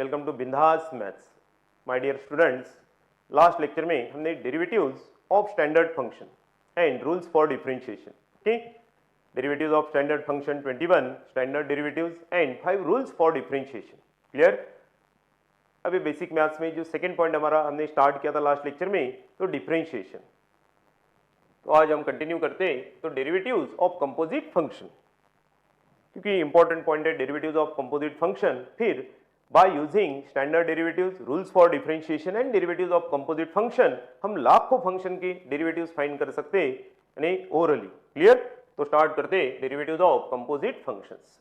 Welcome to Bindass maths. My dear students, last lecture में हमने derivatives of standard function and rules for differentiation, ठीक, derivatives of standard function 21 standard derivatives and 5 rules for differentiation, clear. अभी basic maths में जो second point हमारा हमने start किया था लास्ट लेक्चर में, तो डिफरेंशिएशन। तो आज हम कंटिन्यू करते हैं, तो डेरिवेटिव्स ऑफ कंपोजिट फंक्शन, क्योंकि इंपॉर्टेंट पॉइंट है डेरिवेटिव्स ऑफ कंपोजिट फंक्शन। फिर bye using standard derivatives, rules for differentiation and derivatives of composite function हम लाखों फंक्शन के डेरिवेटिव्स फाइंड कर सकते हैं, यानी ओरली, क्लियर। तो स्टार्ट करते हैं derivatives of composite functions.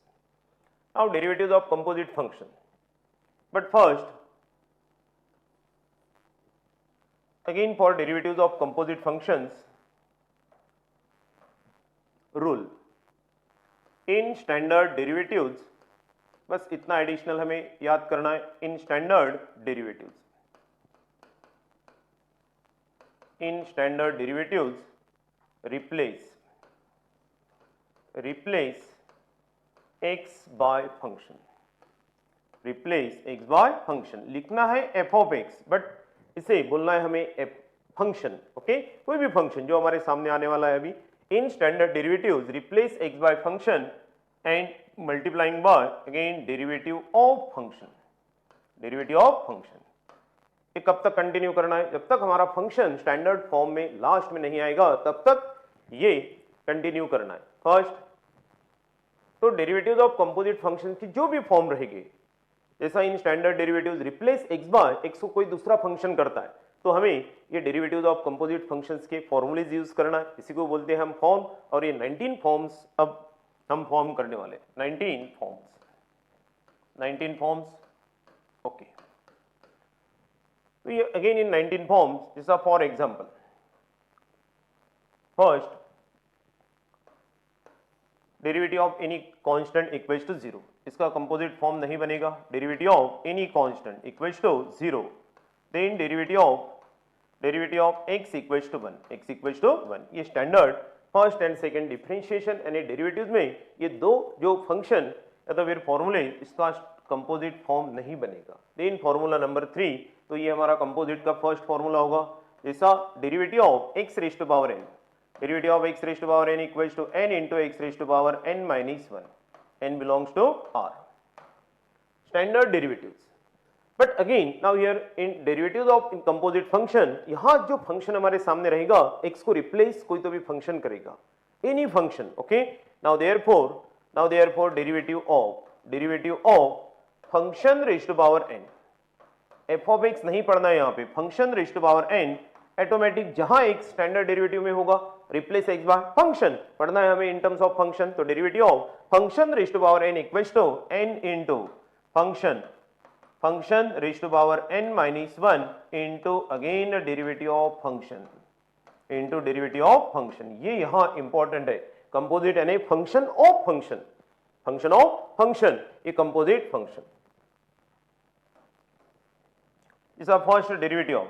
Now derivatives of composite function, but first again for derivatives of composite functions rule in standard derivatives, बस इतना एडिशनल हमें याद करना है। In standard derivatives, in standard derivatives replace x by function, replace x by function. लिखना है f of x, but इसे बोलना है हमें f फंक्शन, ओके, कोई भी फंक्शन जो हमारे सामने आने वाला है अभी। In standard derivatives replace x by function and multiplying by again derivative of function, derivative of function. ये कब तक कंटिन्यू करना है? जब तक हमारा फंक्शन स्टैंडर्ड फॉर्म में लास्ट में नहीं आएगा तब तक ये कंटिन्यू करना है। फर्स्ट, तो डेरिवेटिव्स ऑफ कंपोजिट फंक्शन की जो भी फॉर्म रहेगी, जैसा in standard derivatives replace x by x को कोई दूसरा फंक्शन करता है, तो हमें ये डेरिवेटिव्स ऑफ कंपोजिट फंक्शंस के फॉर्मूलेज यूज करना है। इसी को बोलते हैं हम फॉर्म, और ये 19 फॉर्म्स अब हम फॉर्म करने वाले, 19 फॉर्म्स, ओके। तो ये अगेन इन 19 फॉर्म्स, जैसा for example, first derivative of any constant equals to 0, इसका कंपोजिट फॉर्म नहीं बनेगा। Derivative of any constant equals to 0, then derivative of x equals to 1, x equals to 1। ये standard first and second differentiation यानी derivatives में ये दो जो function या तो फिर फॉर्मूले, इसका कंपोजिट फॉर्म नहीं बनेगा। देन फॉर्मूला नंबर 3, तो ये हमारा कंपोजिट का फर्स्ट फॉर्मूला होगा, जैसा derivative of x raise to power n, derivative of x raise to power n equals to n into x raise to power n minus 1, n belongs to r, standard derivatives. But again now here in derivatives of in composite function, यहां जो function हमारे सामने रहेगा x को replace कोई तो भी function करेगा, any function, okay. Now therefore derivative of function raise to power n, f of x नहीं पढ़ना है यहाँ पे, function raise to power n automatic जहां x स्टैंडर्ड डेरिवेटिव में होगा रिप्लेस x बाय फंक्शन पढ़ना है हमें इन टर्म्स ऑफ फंक्शन। तो derivative of function raise to power n equals to n into function raise to power n minus 1 into again derivative of function into derivative of function. ये यहां important है, composite यानी function of function, ये composite function is a first derivative of.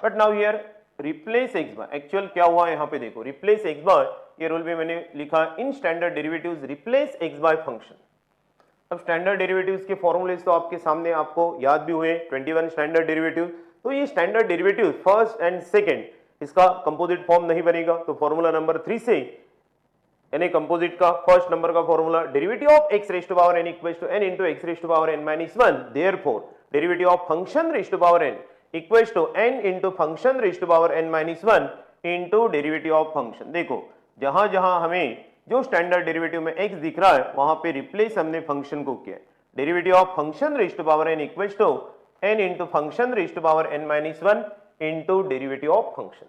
But now here replace x by, actual क्या हुआ यहां पे देखो, रिप्लेस x बाय, ये रूल भी मैंने लिखा in standard derivatives replace x by function. अब स्टैंडर्ड डेरिवेटिव्स के फॉर्मूलेज तो आपके सामने आपको याद भी हुए, 21 स्टैंडर्ड डेरिवेटिव। तो ये standard derivative first and second, इसका कंपोजिट फॉर्म नहीं बनेगा। तो फॉर्मूला नंबर 3 से, यानी कंपोजिट का फर्स्ट नंबर का formula, derivative of x raise to power n equals to n into x raise to power n minus 1, therefore derivative of function raise to power n equals to n into function raise to power n minus 1 into derivative of function. देखो जहां जहां हमें जो standard derivative में x दिख रहा है वहां पे रिप्लेस हमने फंक्शन को किया, derivative of function raise to power n equals to n into function raise to power n minus 1 into derivative of function.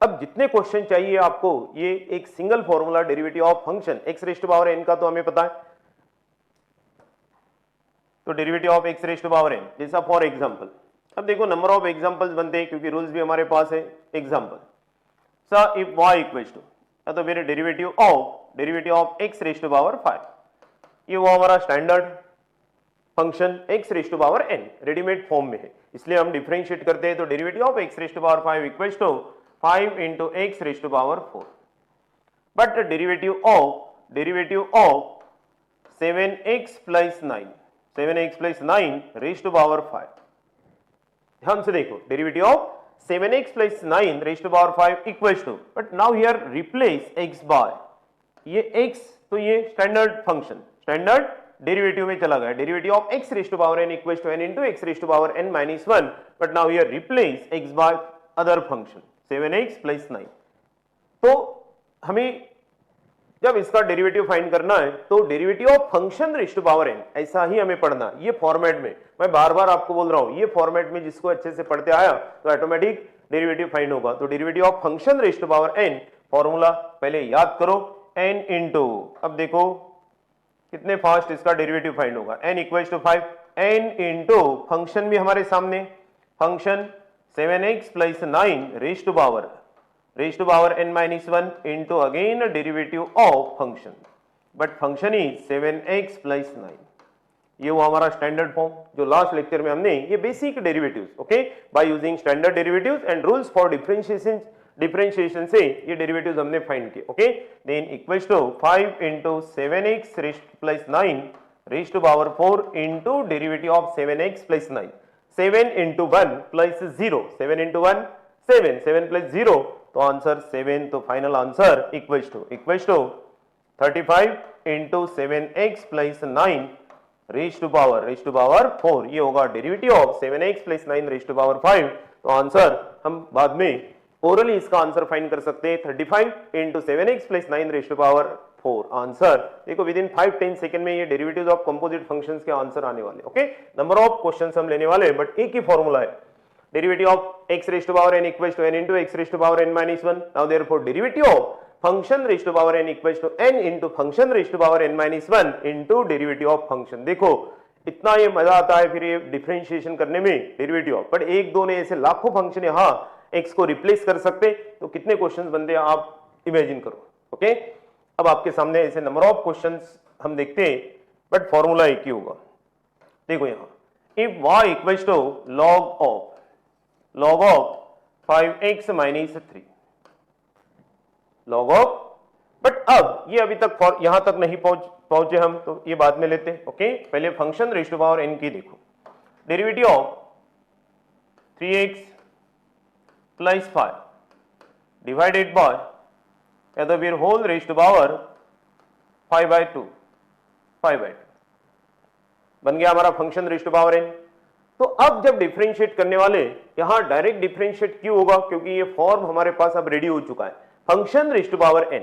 अब जितने क्वेश्चन चाहिए आपको, ये एक single formula derivative of function x raise to power n का तो हमें पता है, तो derivative of x raise to power n, जैसा फॉर एग्जांपल। अब देखो नंबर ऑफ एग्जांपल्स बनते हैं क्योंकि रूल्स भी हमारे पास है। एग्जांपल, सा इफ y इक्वल्स टू, तो फिर derivative of x raise to power 5, ये वो हमारा standard function x raise to power n readymade form में है, इसलिए हम डिफरेंशिएट करते हैं। तो derivative of x raise to power 5 equals to 5 into x raise to power 4, but derivative of 7x plus 9, 7x plus 9 raise to power 5। ध्यान से देखो, derivative of 7x plus 9 raise to power 5 equals to, but now here replace x by ये x, तो ये standard function standard derivative में चला गया। Derivative of x raise to power n equals to n into x raise to power n minus 1, but now here replace x by other function 7x plus 9। तो हमें जब इसका derivative find करना है तो derivative of function raise to power n, ऐसा ही हमें पढ़ना, ये फॉर्मेट में। मैं बार बार आपको बोल रहा हूं, ये फॉर्मेट में जिसको अच्छे से पढ़ते आया तो ऑटोमेटिक डेरिवेटिव फाइंड होगा। तो derivative of function raise to power n, formula पहले याद करो, n इंटू, अब देखो कितने फास्ट इसका डेरिवेटिव फाइंड होगा, n equals to 5, n into function भी हमारे सामने, function 7x plus 9 raise to power n minus 1 into again a derivative of function, but function is 7x plus 9। ये वो हमारा स्टैंडर्ड फॉर्म जो लास्ट लेक्चर में हमने ये basic derivatives, okay, by using standard derivatives and rules for differentiation से ये derivatives हमने फाइंड किए, okay. Then equals to 5 into 7x plus 9 raised to power 4 into derivative of 7x plus 9, 7 into 1 plus 0, 7 into 1 7, 7 plus 0, तो answer 7, तो final answer equals to 35 into 7x plus 9 raise to power 4, ये होगा derivative of 7x plus 9 raise to power 5। तो answer हम बाद में orally इसका answer find कर सकते हैं, 35 into 7x plus 9 raise to power 4। Answer देखो विद इन 5-10 सेकंड में ये डेरिवेटिव्स ऑफ कंपोजिट फंक्शंस के आंसर आने वाले, ओके। नंबर ऑफ क्वेश्चंस हम लेने वाले, बट एक ही फॉर्मूला है, derivative of x raised to power n equals to n into x raised to power n minus 1. Now therefore derivative of function raised to power n equals to n into function raised to power n minus 1 into derivative of function। देखो इतना ये मजा आता है फिर ये differentiation करने में डेरिवेटिव ऑफ, बट एक दो ने ऐसे लाखों फंक्शन यहाँ x को रिप्लेस कर सकते, तो कितने क्वेश्चंस बनते हैं आप इमेजिन करो, ओके। अब आपके सामने ऐसे नंबर ऑफ क्वेश्चंस हम देखते हैं, बट फॉर्मूला एक ही होगा। देखो यहाँ if y equals to log of 5x minus 3, log of, but अब ये अभी तक यहां तक नहीं पहुंचे हम, तो ये बाद में लेते हैं, ओके। पहले function raise to power n की देखो, derivative of 3x plus 5 divided by या तो फिर होल रेज टू पावर 5/2 बन गया हमारा function raise to power n। तो अब जब डिफरेंशिएट करने वाले यहां डायरेक्ट डिफरेंशिएट क्यों होगा, क्योंकि ये फॉर्म हमारे पास अब रेडी हो चुका है, function raise to power n।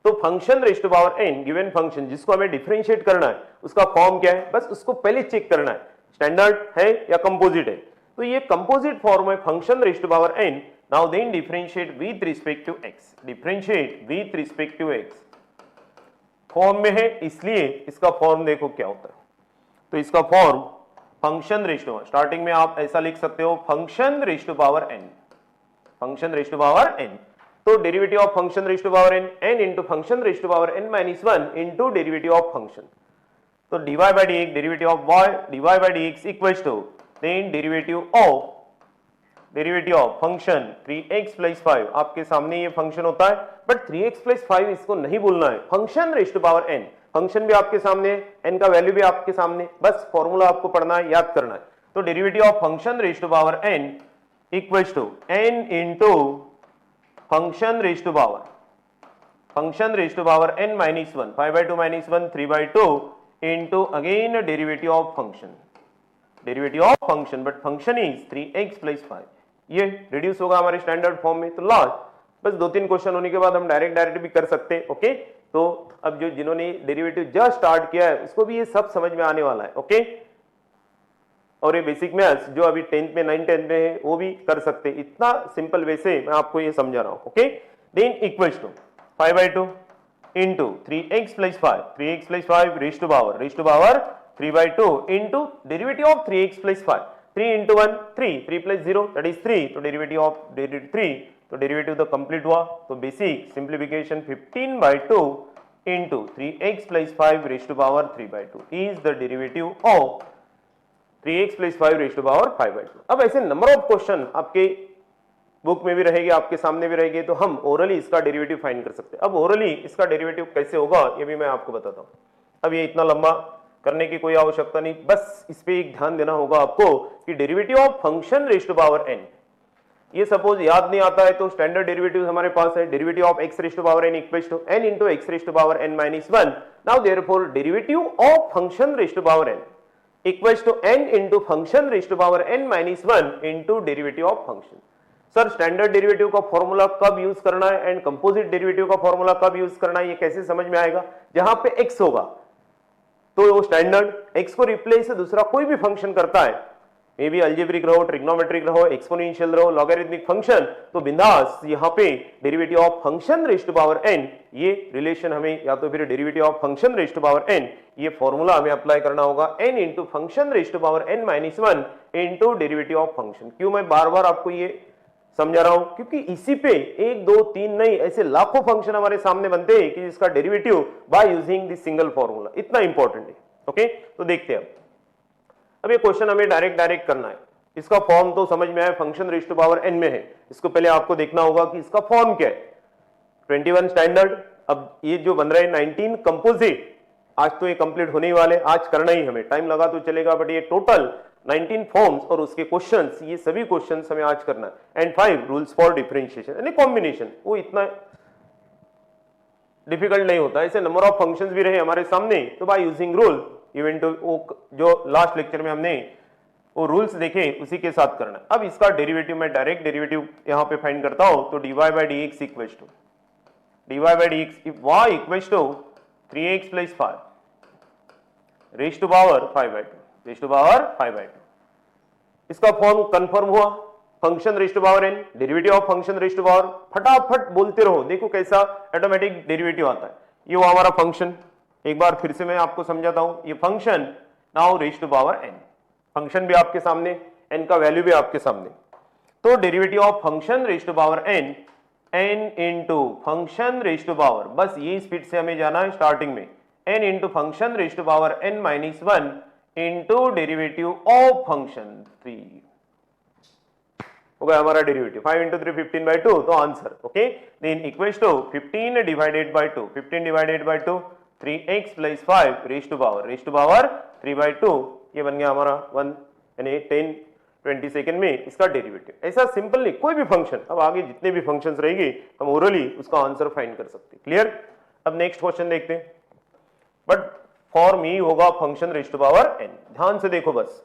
तो function raise to power n given function जिसको हमें डिफरेंशिएट करना है उसका फॉर्म क्या है, बस उसको पहले चेक करना है, स्टैंडर्ड है या कंपोजिट है। तो ये कंपोजिट फॉर्म है function raise to power n। Now then differentiate with respect to x, differentiate with respect to x form में है, इसलिए इसका फॉर्म देखो क्या होता है। तो इसका form function raise to, starting में आप ऐसा लिख सकते हो function raise to power n, function raise to power n। तो derivative of function raise to power n, n into function raise to power n minus 1 into derivative of function. तो dy by dx, derivative of y dy by dx equals to then derivative of function 3x plus 5, आपके सामने ये function होता है, but 3x plus 5 इसको नहीं बोलना है, function raise to power n, function भी आपके सामने, n का वैल्यू भी आपके सामने, बस फॉर्मूला आपको पढ़ना है, याद करना है। तो derivative of function raise to power n equals to n into function raise to power n minus 1, 5/2 minus 1 3/2 into again derivative of function, but function is 3x plus 5। ये रिड्यूस होगा हमारे स्टैंडर्ड फॉर्म में। तो last बस 2-3 question होने के बाद हम डायरेक्ट भी कर सकते हैं, ओके। तो अब जो जिन्होंने डेरिवेटिव जस्ट स्टार्ट किया है उसको भी ये सब समझ में आने वाला है, ओके। और ये बेसिक मैथ्स जो अभी 10th में 9th-10th में है वो भी कर सकते हैं, इतना सिंपल वे से मैं आपको ये समझा रहा हूं, okay. Then equals to 5/2 into 3x plus 5, 3x plus 5 raise to power 3/2 into derivative of 3x plus 5, 3 into 1 3 plus 0 that is 3, तो डेरिवेटिव ऑफ 3, तो डेरिवेटिव तो कंप्लीट हुआ। तो basic simplification 15/2 into 3x plus 5 raise to power 3/2 is the derivative of 3x plus 5 raise to power 5/2। अब ऐसे number of question आपके book में भी रहेगी, आपके सामने भी रहेगी, तो हम ओरली इसका डेरिवेटिव फाइंड कर सकते हैं। अब ओरली इसका डेरिवेटिव कैसे होगा ये भी मैं आपको बताता हूं। अब ये इतना लंबा करने की कोई आवश्यकता नहीं, बस इस पे एक ध्यान देना होगा आपको कि derivative of function raise to power n, ये सपोज याद नहीं आता है तो स्टैंडर्ड डेरिवेटिव हमारे पास है, derivative of x raise to power n equals to n into x raise to power n minus 1। Now therefore derivative of function raise to power n equals to n into function raise to power n minus 1 into derivative of function. Sir standard derivative का formula कब use करना है and composite derivative का formula कब use करना है, ये कैसे समझ में आएगा? जहां पे x होगा तो वो स्टैंडर्ड x को रिप्लेस दूसरा कोई भी फंक्शन करता है, मे बी अलजेब्रिक रहो, ट्रिग्नोमेट्रिक रहो, एक्सपोनेंशियल रहो, लॉगरिथमिक फंक्शन, तो बिंदास यहाँ पे derivative of function raise to power n, ये रिलेशन हमें या तो फिर derivative of function raise to power n, ये फॉर्मूला हमें अप्लाई करना होगा n into function raise to power n minus 1 into derivative of function. क्यों मैं बार बार आपको ये समझा रहा हूं? क्योंकि इसी पे 1 2 3 नहीं ऐसे लाखों फंक्शन हमारे सामने बनते हैं कि जिसका derivative by using this single formula इतना इंपॉर्टेंट है। ओके, तो देखते हैं अब ये क्वेश्चन हमें डायरेक्ट करना है। इसका फॉर्म तो समझ में आया, function raise to power n में है। इसको पहले आपको देखना होगा कि इसका फॉर्म क्या है। 21 स्टैंडर्ड, अब ये जो बन रहा है 19 कंपोजिट, आज तो ये कंप्लीट होने ही वाले, आज करना ही, हमें टाइम लगा तो चलेगा बट ये टोटल 19 फॉर्म्स और उसके क्वेश्चंस, ये सभी क्वेश्चंस हमें आज करना है। एंड 5 रूल्स फॉर डिफरेंशिएशन यानी कॉम्बिनेशन, वो इतना डिफिकल्ट नहीं होता। ऐसे नंबर ऑफ फंक्शंस भी रहे हमारे सामने तो by using rule even to जो लास्ट लेक्चर में हमने वो रूल्स देखे उसी के साथ करना है। अब इसका डेरिवेटिव मैं डायरेक्ट डेरिवेटिव यहां पे फाइंड करता हूं, तो dy by dx equals to dy by dx if y equals to 3x plus 5 raise to power 5/2 raise to power 5/2। इसका फॉर्म कंफर्म हुआ, function raise to power n, derivative of function raise to power, फटाफट बोलते रहो, देखो कैसा automatic derivative आता है। ये वो हमारा फंक्शन, एक बार फिर से मैं आपको समझाता हूं, ये function now raise to power n, function भी आपके सामने, n का वैल्यू भी आपके सामने, तो derivative of function raise to power n into function raise to power, बस ये स्पीड से हमें जाना है स्टार्टिंग में, n into function raise to power n minus 1 into derivative of function 3 हो गया हमारा डेरिवेटिव। 5 इंटू 3 15/2, तो answer okay. Then equals to 15 divided by 2, 15 divided by 2 3x plus 5 raise to power 3/2, ये बन गया हमारा 1 यानी 10 20 सेकेंड में इसका डेरिवेटिव। ऐसा सिंपल नहीं, कोई भी फंक्शन, अब आगे जितने भी फंक्शंस रहेंगे हम ओरली उसका आंसर फाइंड कर सकते हैं। क्लियर? अब नेक्स्ट क्वेश्चन देखते हैं, बट फॉर्म ही होगा function raise to power n। ध्यान से देखो बस,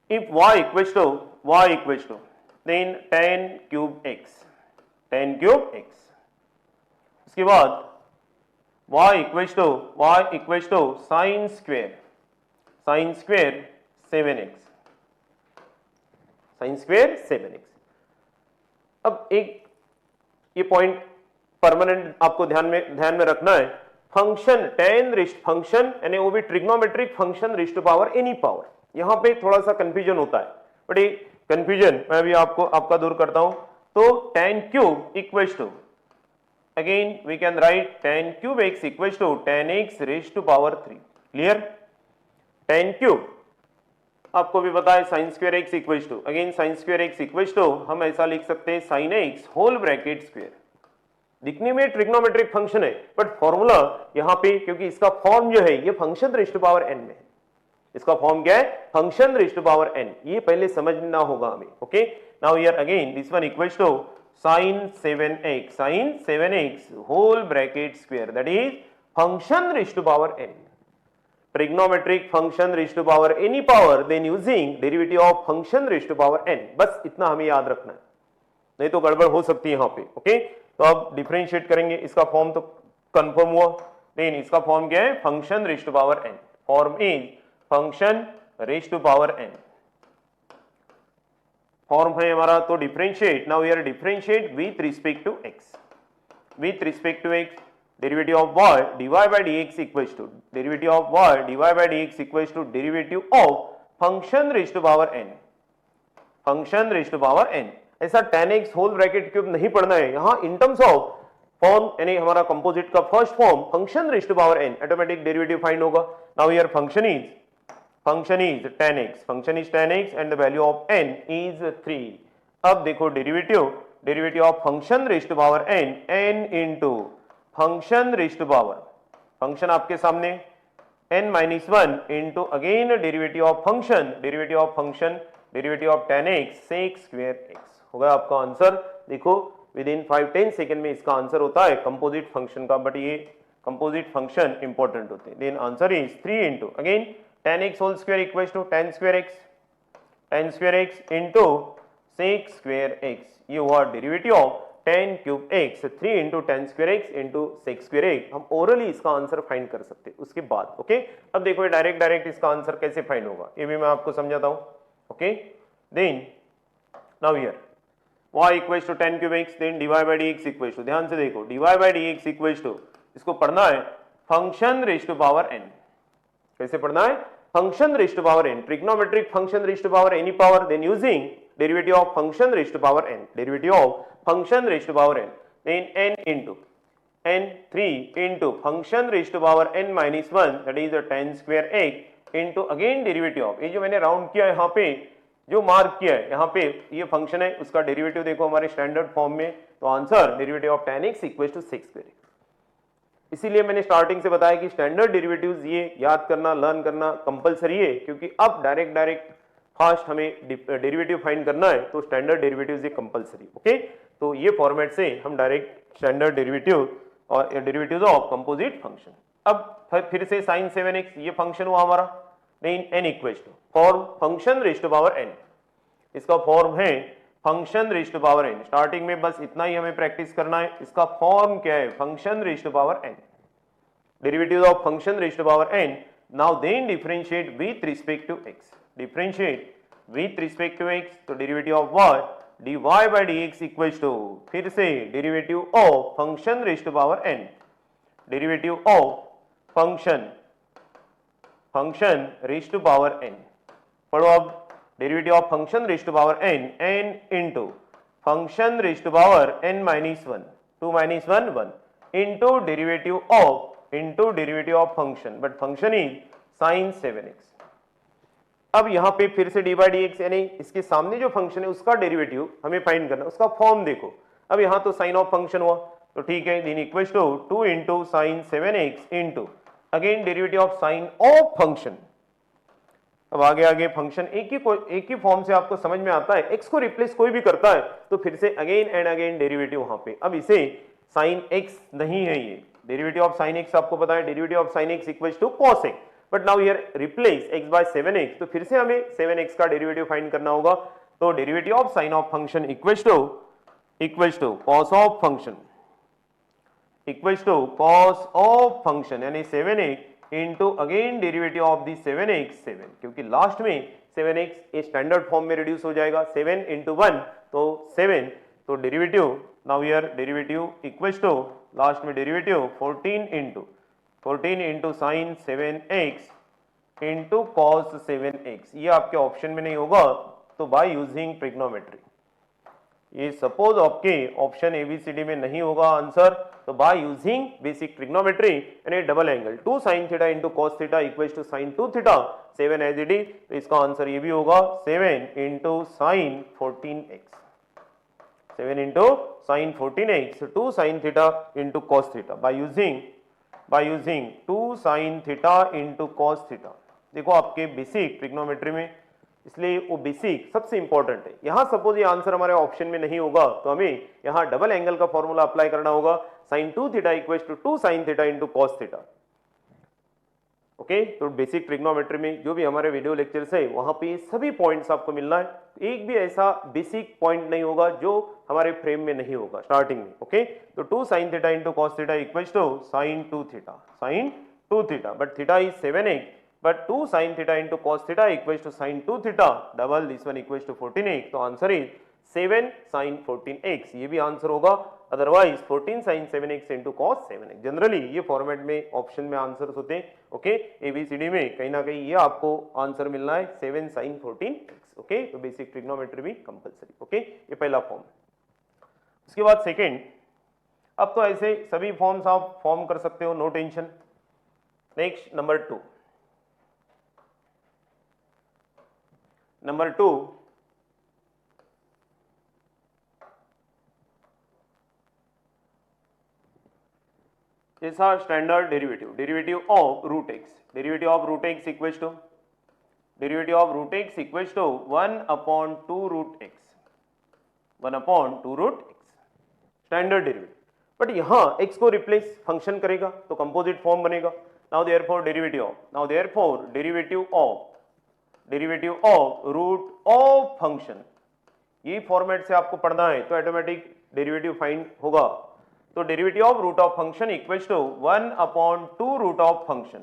if y equals to then 10 cube x, उसके बाद y equals to sine square 7x। अब एक ये पॉइंट परमानेंट आपको ध्यान में रखना है, फंक्शन tan रेज़ फंक्शन यानी वो भी trigonometric function raise to power any power, यहां पे थोड़ा सा कंफ्यूजन होता है, बट ये कंफ्यूजन मैं भी आपका दूर करता हूं। तो tan cube equals to, again we can write tan cube x equals to tan x raise to power 3। Clear? tan cube आपको भी पता है sin square x equals to, again sin square x equals to हम ऐसा लिख सकते हैं sin x whole bracket square. दिखने में ट्रिग्नोमेट्रिक फंक्शन है बट फॉर्मूला यहां पे, क्योंकि इसका फॉर्म जो है ये function raise to power n में है, इसका फॉर्म क्या है? Function raise to power n, ये पहले समझना होगा हमें। Okay, now here again this one equals to sin 7x whole bracket square, that is function raise to power n, trigonometric function raise to power any power, then using derivative of function raise to power n। बस इतना हमें याद रखना है, नहीं तो गड़बड़ हो सकती है यहां पे। ओके, तो अब डिफरेंशिएट करेंगे, इसका फॉर्म तो कंफर्म हुआ, देन इसका फॉर्म क्या है? Function raise to power n, form is function raise to power n, form है हमारा। तो differentiate, now here differentiate with respect to x, derivative of y dy by dx equals to derivative of y dy by dx equals to derivative of function raise to power n, ऐसा tan x whole bracket cube नहीं पढ़ना है यहां, इन terms of form यानी हमारा composite का first form function raise to power n, automatic derivative find होगा। Now here function is tan x and the value of n is 3। अब देखो derivative of function raise to power n into function raise to power, function आपके सामने n minus 1 into again derivative of function derivative of tan x sec square x होगा आपका answer. देखो within 5-10 second में इसका answer होता है composite function का, बट ये कंपोजिट फंक्शन इंपॉर्टेंट होते हैं। Then answer is 3 into again tan x whole square equals to tan square x into sec square x, ये हुआ derivative of tan cube x, 3 into tan square x into sec square x। हम orally इसका answer find कर सकते हैं उसके बाद। Okay अब देखो डायरेक्ट इसका आंसर कैसे फाइंड होगा ये भी मैं आपको समझाता हूं। Okay then now here y equals to tan cube x, देन dy by dx equals to, ध्यान से देखो dy by dx equals to, इसको पढ़ना है function raise to power n। कैसे पढ़ना है? Function raise to power n, trigonometric function raise to power any power, then using derivative of function raise to power n, derivative of function raise to power n, then n into n 3 into function raise to power n minus 1 that is tan square x into again derivative of, ये जो मैंने round किया यहाँ पे जो mark किया है यहाँ पे ये फंक्शन है उसका डेरिवेटिव देखो हमारे स्टैंडर्ड फॉर्म में, तो answer derivative of tan x equal to sec square x। इसीलिए मैंने स्टार्टिंग से बताया कि स्टैंडर्ड डेरिवेटिव्स ये याद करना लर्न करना कंपलसरी है, क्योंकि अब डायरेक्ट फास्ट हमें डेरिवेटिव फाइंड करना है तो स्टैंडर्ड डेरिवेटिव्स ये कंपलसरी। ओके तो ये फॉर्मेट से हम डायरेक्ट स्टैंडर्ड डेरिवेटिव और डेरिवेटिव्स ऑफ कंपोजिट फंक्शन। अब फिर से sin 7x ये फंक्शन हुआ हमारा, then n equals to form function raise to power n, इसका फॉर्म है function raise to power n। Starting में बस इतना ही हमें प्रैक्टिस करना है, इसका फॉर्म क्या है? Function raise to power n, derivative of function raise to power n। Now then differentiate with respect to x, differentiate with respect to x, तो derivative of what? dy by dx equals to फिर से derivative of function raise to power n, derivative of function raise to power n। पढ़ो अब derivative of function raise to power n into function raise to power n minus 1 2 minus 1 1 into derivative of function, but function is sin 7x। अब यहाँ पे फिर से dy by dx यानी इसके सामने जो फंक्शन है उसका डेरिवेटिव हमें फाइंड करना, उसका फॉर्म देखो। अब यहाँ तो साइन ऑफ फंक्शन हुआ तो ठीक है, then equals to 2 into sine 7x into again derivative of sine of function. अब आगे फंक्शन एक ही फॉर्म से आपको समझ में आता है, x को रिप्लेस कोई भी करता है तो फिर से अगेन एंड अगेन डेरिवेटिव वहां पे। अब इसे साइन x नहीं है, ये डेरिवेटिव ऑफ साइन x आपको पता है, derivative of sine x equals to cos x, but now here replace x by 7x, तो फिर से हमें 7x का डेरिवेटिव फाइंड करना होगा। तो derivative of sine of function equals to cos of function equals to cos of function यानी 7x into again derivative of the 7x 7, क्योंकि लास्ट में 7x ए स्टैंडर्ड फॉर्म में रिड्यूस हो जाएगा, 7 इंटू 1 तो 7, तो derivative now here derivative equals to last में derivative 14 into sine 7x into cos 7x। ये आपके ऑप्शन में नहीं होगा, तो बाय यूजिंग ट्रिग्नोमेट्री, ये सपोज आपके ऑप्शन ABCD में नहीं होगा आंसर, तो बाय यूजिंग बेसिक ट्रिग्नोमेट्री यानी double angle 2 sin theta into cos theta equals to sin 2 theta 7 as it is, तो इसका आंसर ये भी होगा 7 into sine 14x, 7 into sine 14x 2 sin theta into cos theta by using 2 sin theta into cos theta. देखो आपके basic trigonometry में, इसलिए वो बेसिक सबसे इंपॉर्टेंट है। यहां सपोज ये आंसर हमारे ऑप्शन में नहीं होगा तो हमें यहां डबल एंगल का फॉर्मूला अप्लाई करना होगा, sin 2 theta equals to 2 sin theta into cos theta. Okay तो बेसिक ट्रिग्नोमेट्री में जो भी हमारे वीडियो लेक्चर्स है वहां पे सभी पॉइंट्स आपको मिलना है, एक भी ऐसा बेसिक पॉइंट नहीं होगा जो हमारे फ्रेम में नहीं होगा स्टार्टिंग में। ओके तो 2 sin theta into cos theta equals to sin 2 theta, but theta is 7x, but 2 sin theta into cos theta equals to sin 2 theta, double this one equals to 14x, तो answer is 7 sin 14x, ये भी answer होगा, otherwise 14 sin 7x into cos 7x। Generally ये format में option में answers होते हैं। Okay ABCD में कहीं ना कहीं ये आपको आंसर मिलना है 7 sin 14x। ओके तो बेसिक ट्रिग्नोमेट्री भी कंपलसरी। ओके ये पहला फॉर्म। उसके बाद सेकेंड, अब तो ऐसे सभी फॉर्म्स आप फॉर्म कर सकते हो, no tension. Next number two जैसा standard derivative, derivative of root x, derivative of root x equals to, derivative of root x equals to 1/2 root x, 1/2 root x, standard derivative. But यहां x को replace function करेगा तो composite form बनेगा। Now therefore derivative of, now therefore derivative of root of function, ये format से आपको पढ़ना है तो ऑटोमेटिक डेरिवेटिव फाइंड होगा। तो derivative of root of function equals to 1/2 root of function,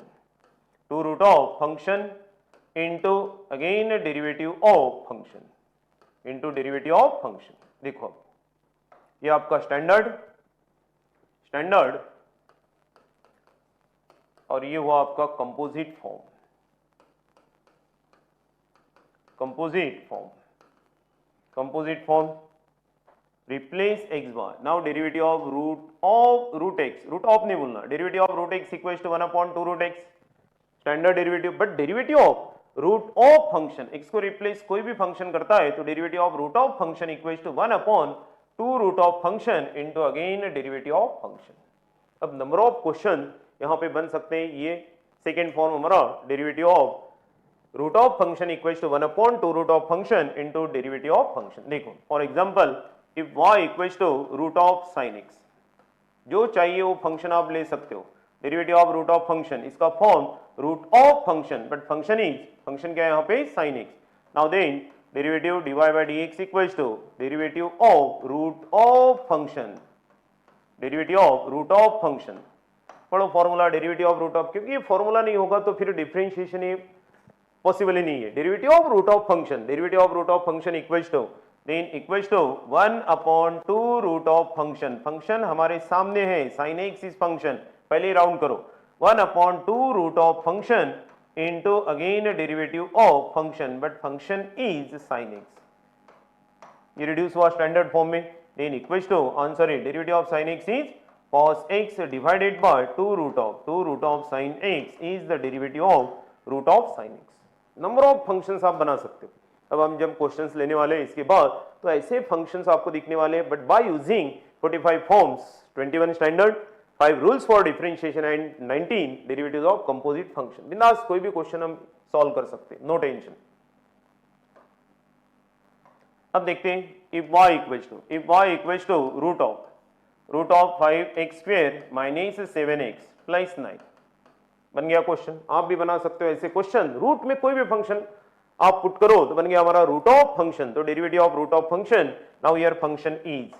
2 root of function into again derivative of function, into derivative of function. देखो ये आपका स्टैंडर्ड और ये हुआ आपका composite form, composite form replace x bar. Now derivative of root x, root of नहीं बोलना, derivative of root x equals to 1/2 root x, standard derivative. But derivative of root of function, x को replace कोई भी function करता है तो derivative of root of function equals to 1/2 root of function into again derivative of function. अब number of question यहां पे बन सकते हैं। ये सेकेंड फॉर्म हमारा derivative of root of function equals to 1/2 root of function into derivative of function. देखो for example if y equals to root of sine x, जो चाहिए वो फंक्शन आप ले सकते हो। Derivative of root of function, इसका form root of function, but function क्या है यहाँ पे sine x. Now then derivative dy by dx equals to derivative of root of function, derivative of root of function. पढ़ो formula derivative of root of, क्योंकि ये formula नहीं होगा तो फिर डिफरेंशिएशन ये पॉसिबल ही नहीं है। Derivative of root of function, derivative of root of function equals to then equals to 1/2 root of function, function हमारे सामने है साइन एक्स इज फंक्शन, पहले राउंड करो, 1/2 root of function into again derivative of function, but function is sine x. ये reduce हुआ standard form में। Then equals to answer है derivative of sine x is cos x divided by 2 root of sine x is the derivative of root of sine x। Number of functions आप बना सकते हो। अब हम जब क्वेश्चंस लेने वाले हैं इसके बाद तो ऐसे फंक्शंस आपको दिखने वाले हैं, but by using 45 forms, 21 standard, 5 rules for differentiation and 19 derivatives of composite function. बिंदास कोई भी क्वेश्चन हम सॉल्व कर सकते हैं, नो टेंशन। अब देखते हैं if y equals to root of 5x² minus 7x plus 9 बन गया क्वेश्चन। आप भी बना सकते हो ऐसे क्वेश्चन, रूट में कोई भी फंक्शन आप पुट करो तो बन गया हमारा रूट ऑफ फंक्शन, तो derivative of root of function. Now here function is,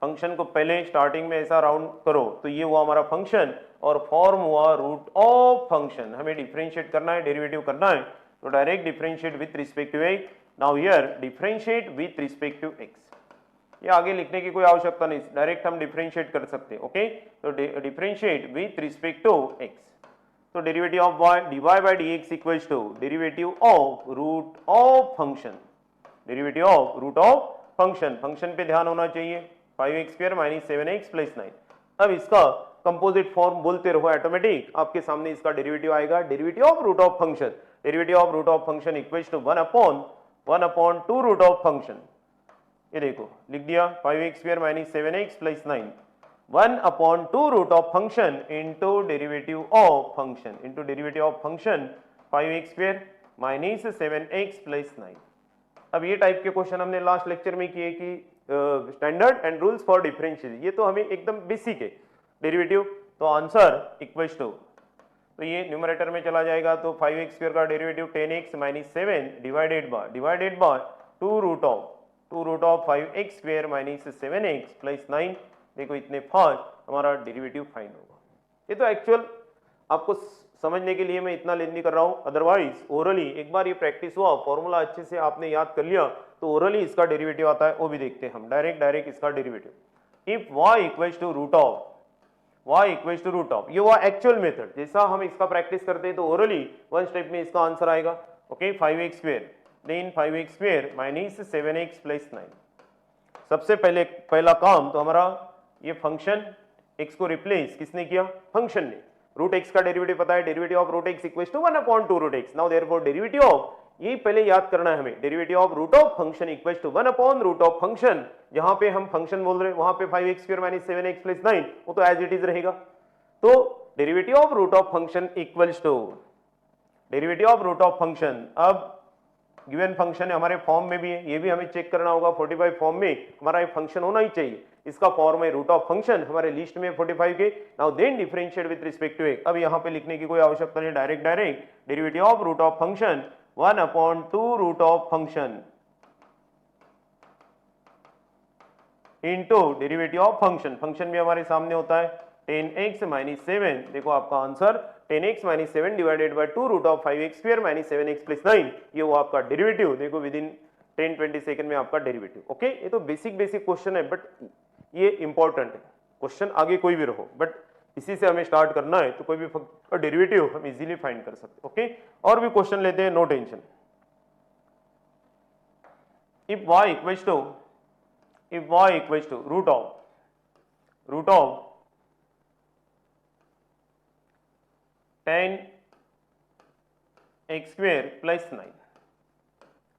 function को पहले स्टार्टिंग में ऐसा राउंड करो तो ये हुआ हमारा फंक्शन और फॉर्म हुआ रूट ऑफ फंक्शन। हमें डिफरेंशिएट करना है, डेरिवेटिव करना है, तो direct differentiate with respect to x. Now here differentiate with respect to x, ये आगे लिखने की कोई आवश्यकता नहीं, डायरेक्ट हम डिफरेंशिएट कर सकते हैं। ओके, तो differentiate with respect to x, तो derivative of dy by dx equals to derivative of root of function, derivative of root of function. Function पे ध्यान होना चाहिए, 5x² माइनस 7x प्लस 9। अब इसका कंपोजिट फॉर्म बोलते रहो, ऑटोमेटिक आपके सामने इसका डेरिवेटिव आएगा, derivative of root of function, derivative of root of function equals to 1/2 root of function. ये देखो लिख दिया 5x² minus 7x plus 9, 1/2 root of function into derivative of function, into derivative of function 5x² minus 7x plus 9। अब ये type के question हमने last lecture में किए कि standard and rules for differentiation, ये तो हमें एकदम बेसिक है डेरिवेटिव। तो आंसर इक्वल्स टू, तो ये न्यूमरेटर में चला जाएगा तो 5x² का derivative 10x minus 7 divided by 2 root of 5x² minus 7x plus 9। देखो इतने फास्ट हमारा डेरिवेटिव फाइंड होगा। ये तो एक्चुअल आपको समझने के लिए मैं इतना लेंदी कर रहा हूं, अदरवाइज ओरली एक बार ये प्रैक्टिस हुआ, फॉर्मूला अच्छे से आपने याद कर लिया तो ओरली इसका डेरिवेटिव आता है, वो भी देखते हैं हम डायरेक्ट इसका derivative. If y equals to root of, ये हुआ एक्चुअल मेथड, जैसा हम इसका प्रैक्टिस करते हैं तो ओरली वन स्टेप में इसका आंसर आएगा। Okay, 5x² then 5x² minus 7x plus 9। सबसे पहला काम तो हमारा ये फंक्शन x को रिप्लेस किसने किया, फंक्शन ने। रूट x का डेरिवेटिव पता है, derivative of root x equals to 1/2 root x। Now therefore derivative of, ये पहले याद करना है हमें, derivative of root of function equals to 1/रूट ऑफ फंक्शन। जहां पे हम फंक्शन बोल रहे हैं वहां पे 5x² माइनस 7x प्लस 9 वो तो एज इट इज रहेगा। तो derivative of root of function equals to derivative of root of function, अब गिवन फंक्शन है हमारे फॉर्म में भी है, ये भी हमें चेक करना होगा 45 फॉर्म में हमारा ये फंक्शन होना ही चाहिए, इसका फॉर्म है रूट ऑफ फंक्शन, हमारे लिस्ट में 45 के। Now then differentiate with respect to x, अब यहाँ पे लिखने की कोई आवश्यकता नहीं, direct derivative of root of function 1/2 root of function into derivative of function, function भी हमारे सामने होता है 10x - 7, देखो आपका answer 10x - 7 divided by 2 root of 5x square - 7x + 9, ये वो आपका डेरिवेटिव, देखो विद इन 10-20 सेकंड में आपका डेरिवेटिव। ओके, ये तो बेसिक क्वेश्चन है, बट ये इंपॉर्टेंट है क्वेश्चन, आगे कोई भी रहो, बट इसी से हमें स्टार्ट करना है, तो कोई भी डेरिवेटिव हम इजीली फाइंड कर सकते। ओके, और भी क्वेश्चन लेते हैं, no tension. If y equals to root of 10x square + 9,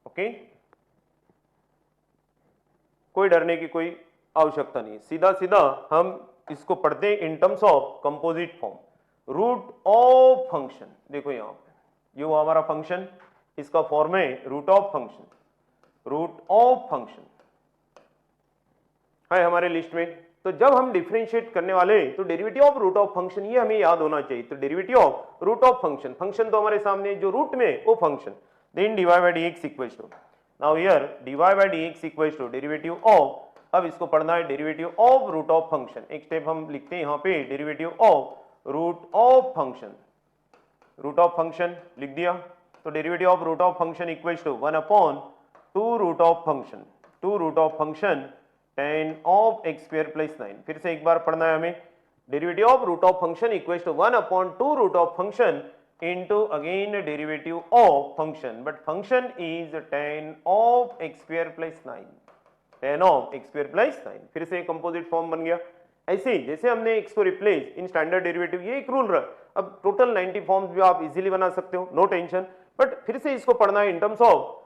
okay, कोई डरने की कोई आवश्यकता नहीं, सीधा सीधा हम इसको पढ़ते हैं in terms of composite form, root of function. देखो यहां पे ये वो हमारा फंक्शन, इसका फॉर्म है रूट ऑफ फंक्शन है हमारे लिस्ट में। तो जब हम डिफरेंशिएट करने वाले हैं तो derivative of root of function, ये हमें याद होना चाहिए। तो derivative of root of function, function तो हमारे सामने जो रूट में वो function, then dy by dx equals to, now here dy by dx equals to derivative of, अब इसको पढ़ना है derivative of root of function, एक स्टेप हम लिखते हैं यहाँ पे derivative of root of function लिख दिया। तो derivative of root of function equals to 1/2 root of function 10 of x square + 9, फिर से एक बार पढ़ना है हमें, derivative of root of function equals to 1/2 root of function into again derivative of function, but function is 10 of x square + 9, 10 of x square + 9, फिर से composite form बन गया। ऐसे ही जैसे हमने x को रिप्लेस इन स्टैंडर्ड डेरिवेटिव, ये एक रूल रहा, अब टोटल 90 फॉर्म्स भी आप इजीली बना सकते हो, नो टेंशन, बट फिर से इसको पढ़ना है in terms of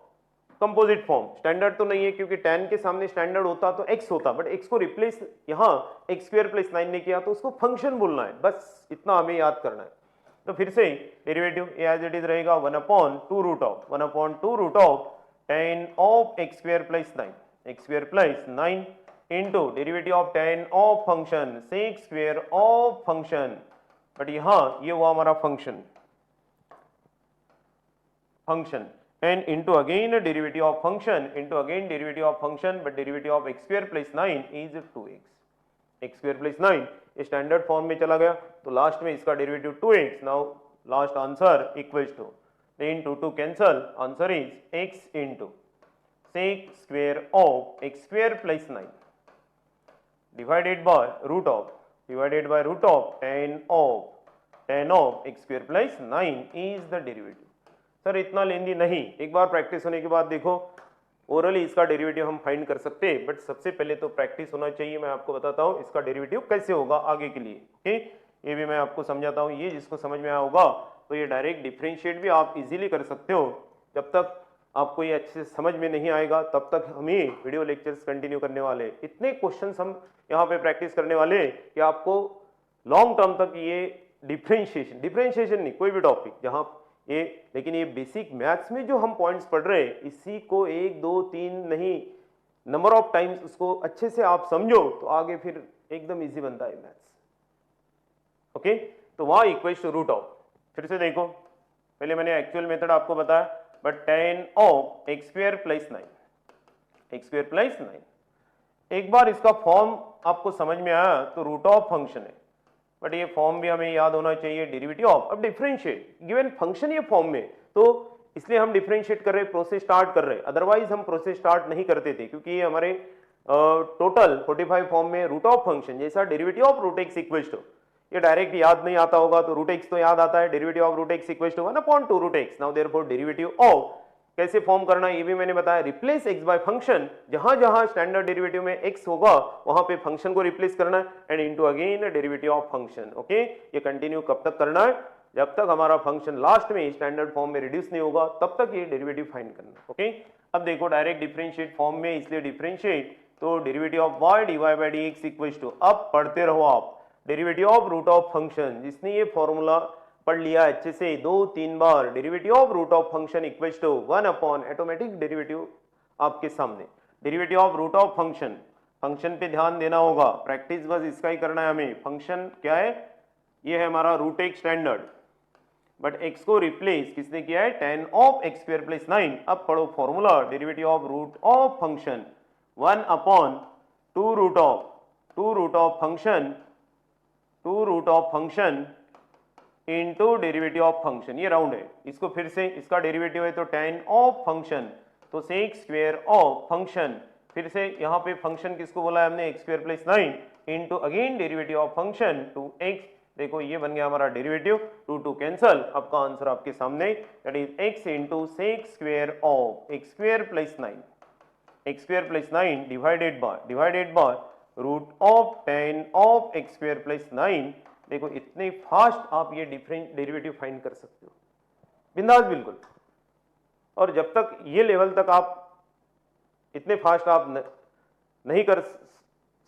composite form. Standard तो नहीं है क्योंकि 10 के सामने स्टैंडर्ड होता तो x होता, बट x को रिप्लेस यहाँ x स्क्वायर + 9 ने किया तो उसको फंक्शन बोलना है, बस इतना हमें याद करना है। तो फिर से डेरिवेटिव एज इट इज रहेगा 1/2 root of 10 of x square + 9 into derivative of 10 of function sec square of function, but यहाँ ये हुआ हमारा function and into again derivative of function but derivative of x square + 9 is 2x, x square + 9 standard form में चला गया, तो last में इसका derivative 2x, now last answer equals to, then 2 cancel, answer is x into sec square of x square + 9 divided by root of 10 of x square + 9 is the derivative. Sir इतना lengthy नहीं, एक बार practice होने के बाद देखो orally इसका derivative हम find कर सकते हैं, बट सबसे पहले तो प्रैक्टिस होना चाहिए। मैं आपको बताता हूँ इसका डेरिवेटिव कैसे होगा आगे के लिए, ओके, ये भी मैं आपको समझाता हूँ। ये जिसको समझ में आया होगा तो ये डायरेक्ट डिफरेंशिएट भी आप इजीली कर सकते हो। जब तक आपको ये अच्छे से समझ में नहीं आएगा तब तक हम ये वीडियो लेक्चर्स कंटिन्यू करने वाले, इतने क्वेश्चन हम यहाँ पे प्रैक्टिस करने वाले कि आपको लॉन्ग टर्म तक ये डिफरेंशिएशन नहीं, कोई भी टॉपिक जहाँ ये, लेकिन ये बेसिक मैथ्स में जो हम पॉइंट्स पढ़ रहे हैं इसी को 1 2 3 नहीं, नंबर ऑफ टाइम्स उसको अच्छे से आप समझो तो आगे फिर एकदम इजी बनता है मैथ्स। ओके, तो y equals to root of, फिर से देखो पहले मैंने एक्चुअल मेथड आपको बताया, बट 10 of x स्क्वायर + 9, एक बार इसका फॉर्म आपको समझ में आया तो रूट ऑफ फंक्शन है, बट ये फॉर्म भी हमें याद होना चाहिए, डेरिवेटिव ऑफ, अब डिफरेंशिएट गिवन फंक्शन ये फॉर्म में, तो इसलिए हम डिफरेंशिएट कर रहे, प्रोसेस स्टार्ट कर रहे, अदरवाइज हम प्रोसेस स्टार्ट नहीं करते थे, क्योंकि ये हमारे टोटल 45 फॉर्म में रूट ऑफ फंक्शन जैसा derivative of root x equals to, ये डायरेक्ट याद नहीं आता होगा तो रूट एक्स तो याद आता है, derivative of root x equals to 1/2 root x. Now therefore derivative of कैसे फॉर्म करना है ये भी मैंने बताया, रिप्लेस x बाय फंक्शन, जहां जहां स्टैंडर्ड डेरिवेटिव में x होगा वहां पे फंक्शन को रिप्लेस करना है, and into again derivative of function. Okay, ये कंटिन्यू कब तक करना है, जब तक हमारा फंक्शन लास्ट में स्टैंडर्ड फॉर्म में रिड्यूस नहीं होगा तब तक ये डेरिवेटिव फाइंड करना है। ओके, अब देखो डायरेक्ट डिफरेंशिएट फॉर्म में, इसलिए डिफरेंशिएट तो derivative of y dy by dx equals to, अब पढ़ते रहो आप, derivative of root of function, जिसने ये फॉर्मूला पढ़ लिया अच्छे से 2-3 बार, derivative of root of function equals to 1 upon automatic derivative आपके सामने, derivative of root of function, function पे ध्यान देना होगा, प्रैक्टिस बस इसका ही करना है हमें। फंक्शन क्या है, ये है हमारा root x standard, but x को रिप्लेस किसने किया है, tan of x square plus 9। अब पढ़ो formula, derivative of root of function 1 upon 2 root of function into derivative of function, ये राउंड है, इसको फिर से, इसका डेरिवेटिव है तो tan ऑफ फंक्शन, तो sec स्क्वायर ऑफ फंक्शन, फिर से यहाँ पे फंक्शन किसको बोला है हमने, x square plus 9 into again derivative of function 2x, देखो ये बन गया हमारा डेरिवेटिव, 2 कैंसल, आपका आंसर आपके सामने, that is x into sec square of x square plus 9 divided by root of tan of x square plus 9। देखो इतने फास्ट आप ये डिफरेंट डेरिवेटिव फाइंड कर सकते हो, बिंदास बिल्कुल। और जब तक ये लेवल तक आप इतने फास्ट आप नहीं कर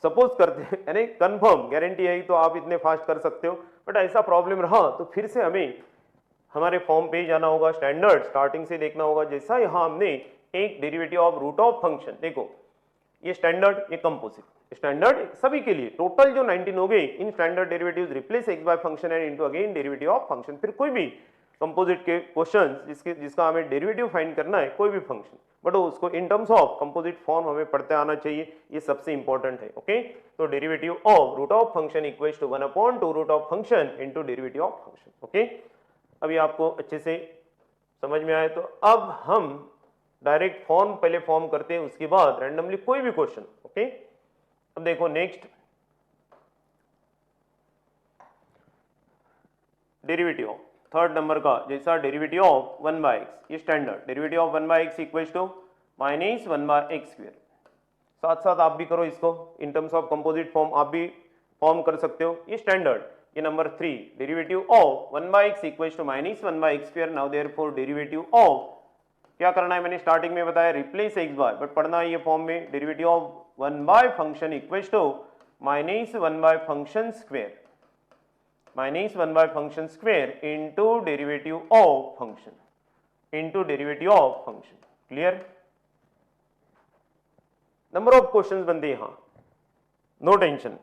सपोज करते यानी कंफर्म गारंटी है तो आप इतने फास्ट कर सकते हो, बट ऐसा प्रॉब्लम रहा तो फिर से हमें हमारे फॉर्म पे जाना होगा, स्टैंडर्ड स्टार्टिंग से देखना होगा। जैसा यहाँ हमने एक derivative of root of function, देखो ये स्टैंडर्ड, ये कंपोजिट, स्टैंडर्ड सभी के लिए टोटल जो 19 हो गए, in standard derivatives replace x by function and into again derivative of function. फिर कोई भी कंपोजिट के क्वेश्चंस जिसका हमें डेरिवेटिव फाइंड करना है, कोई भी फंक्शन, बट उसको इन टर्म्स ऑफ कंपोजिट फॉर्म हमें पढ़ते आना चाहिए, ये सबसे इंपॉर्टेंट है। ओके, तो derivative of root of function equals to 1 upon 2 root of function into derivative of function. Okay, अभी आपको अच्छे से समझ में आए तो अब हम डायरेक्ट फॉर्म पहले फॉर्म करते हैं, उसके बाद रैंडमली कोई भी क्वेश्चन। ओके, अब देखो next derivative of third number का, जैसा डेरिवेटिव ऑफ 1 बाय एक्स, ये standard derivative of 1 by x equals to minus 1 by x square. साथ साथ आप भी करो इसको, in terms of composite form आप भी फॉर्म कर सकते हो, ये स्टैंडर्ड। ये number 3, derivative of 1 by x equals to minus 1 by x square. Now therefore derivative of क्या करना है, मैंने स्टार्टिंग में बताया रिप्लेस एक्स बाय, बट पढ़ना है ये फॉर्म में, derivative of 1 bye function equals to minus 1 bye function square, minus 1 bye function square into derivative of function, into derivative of function. Clear? Number of questions बनते हैं यहां, no tension.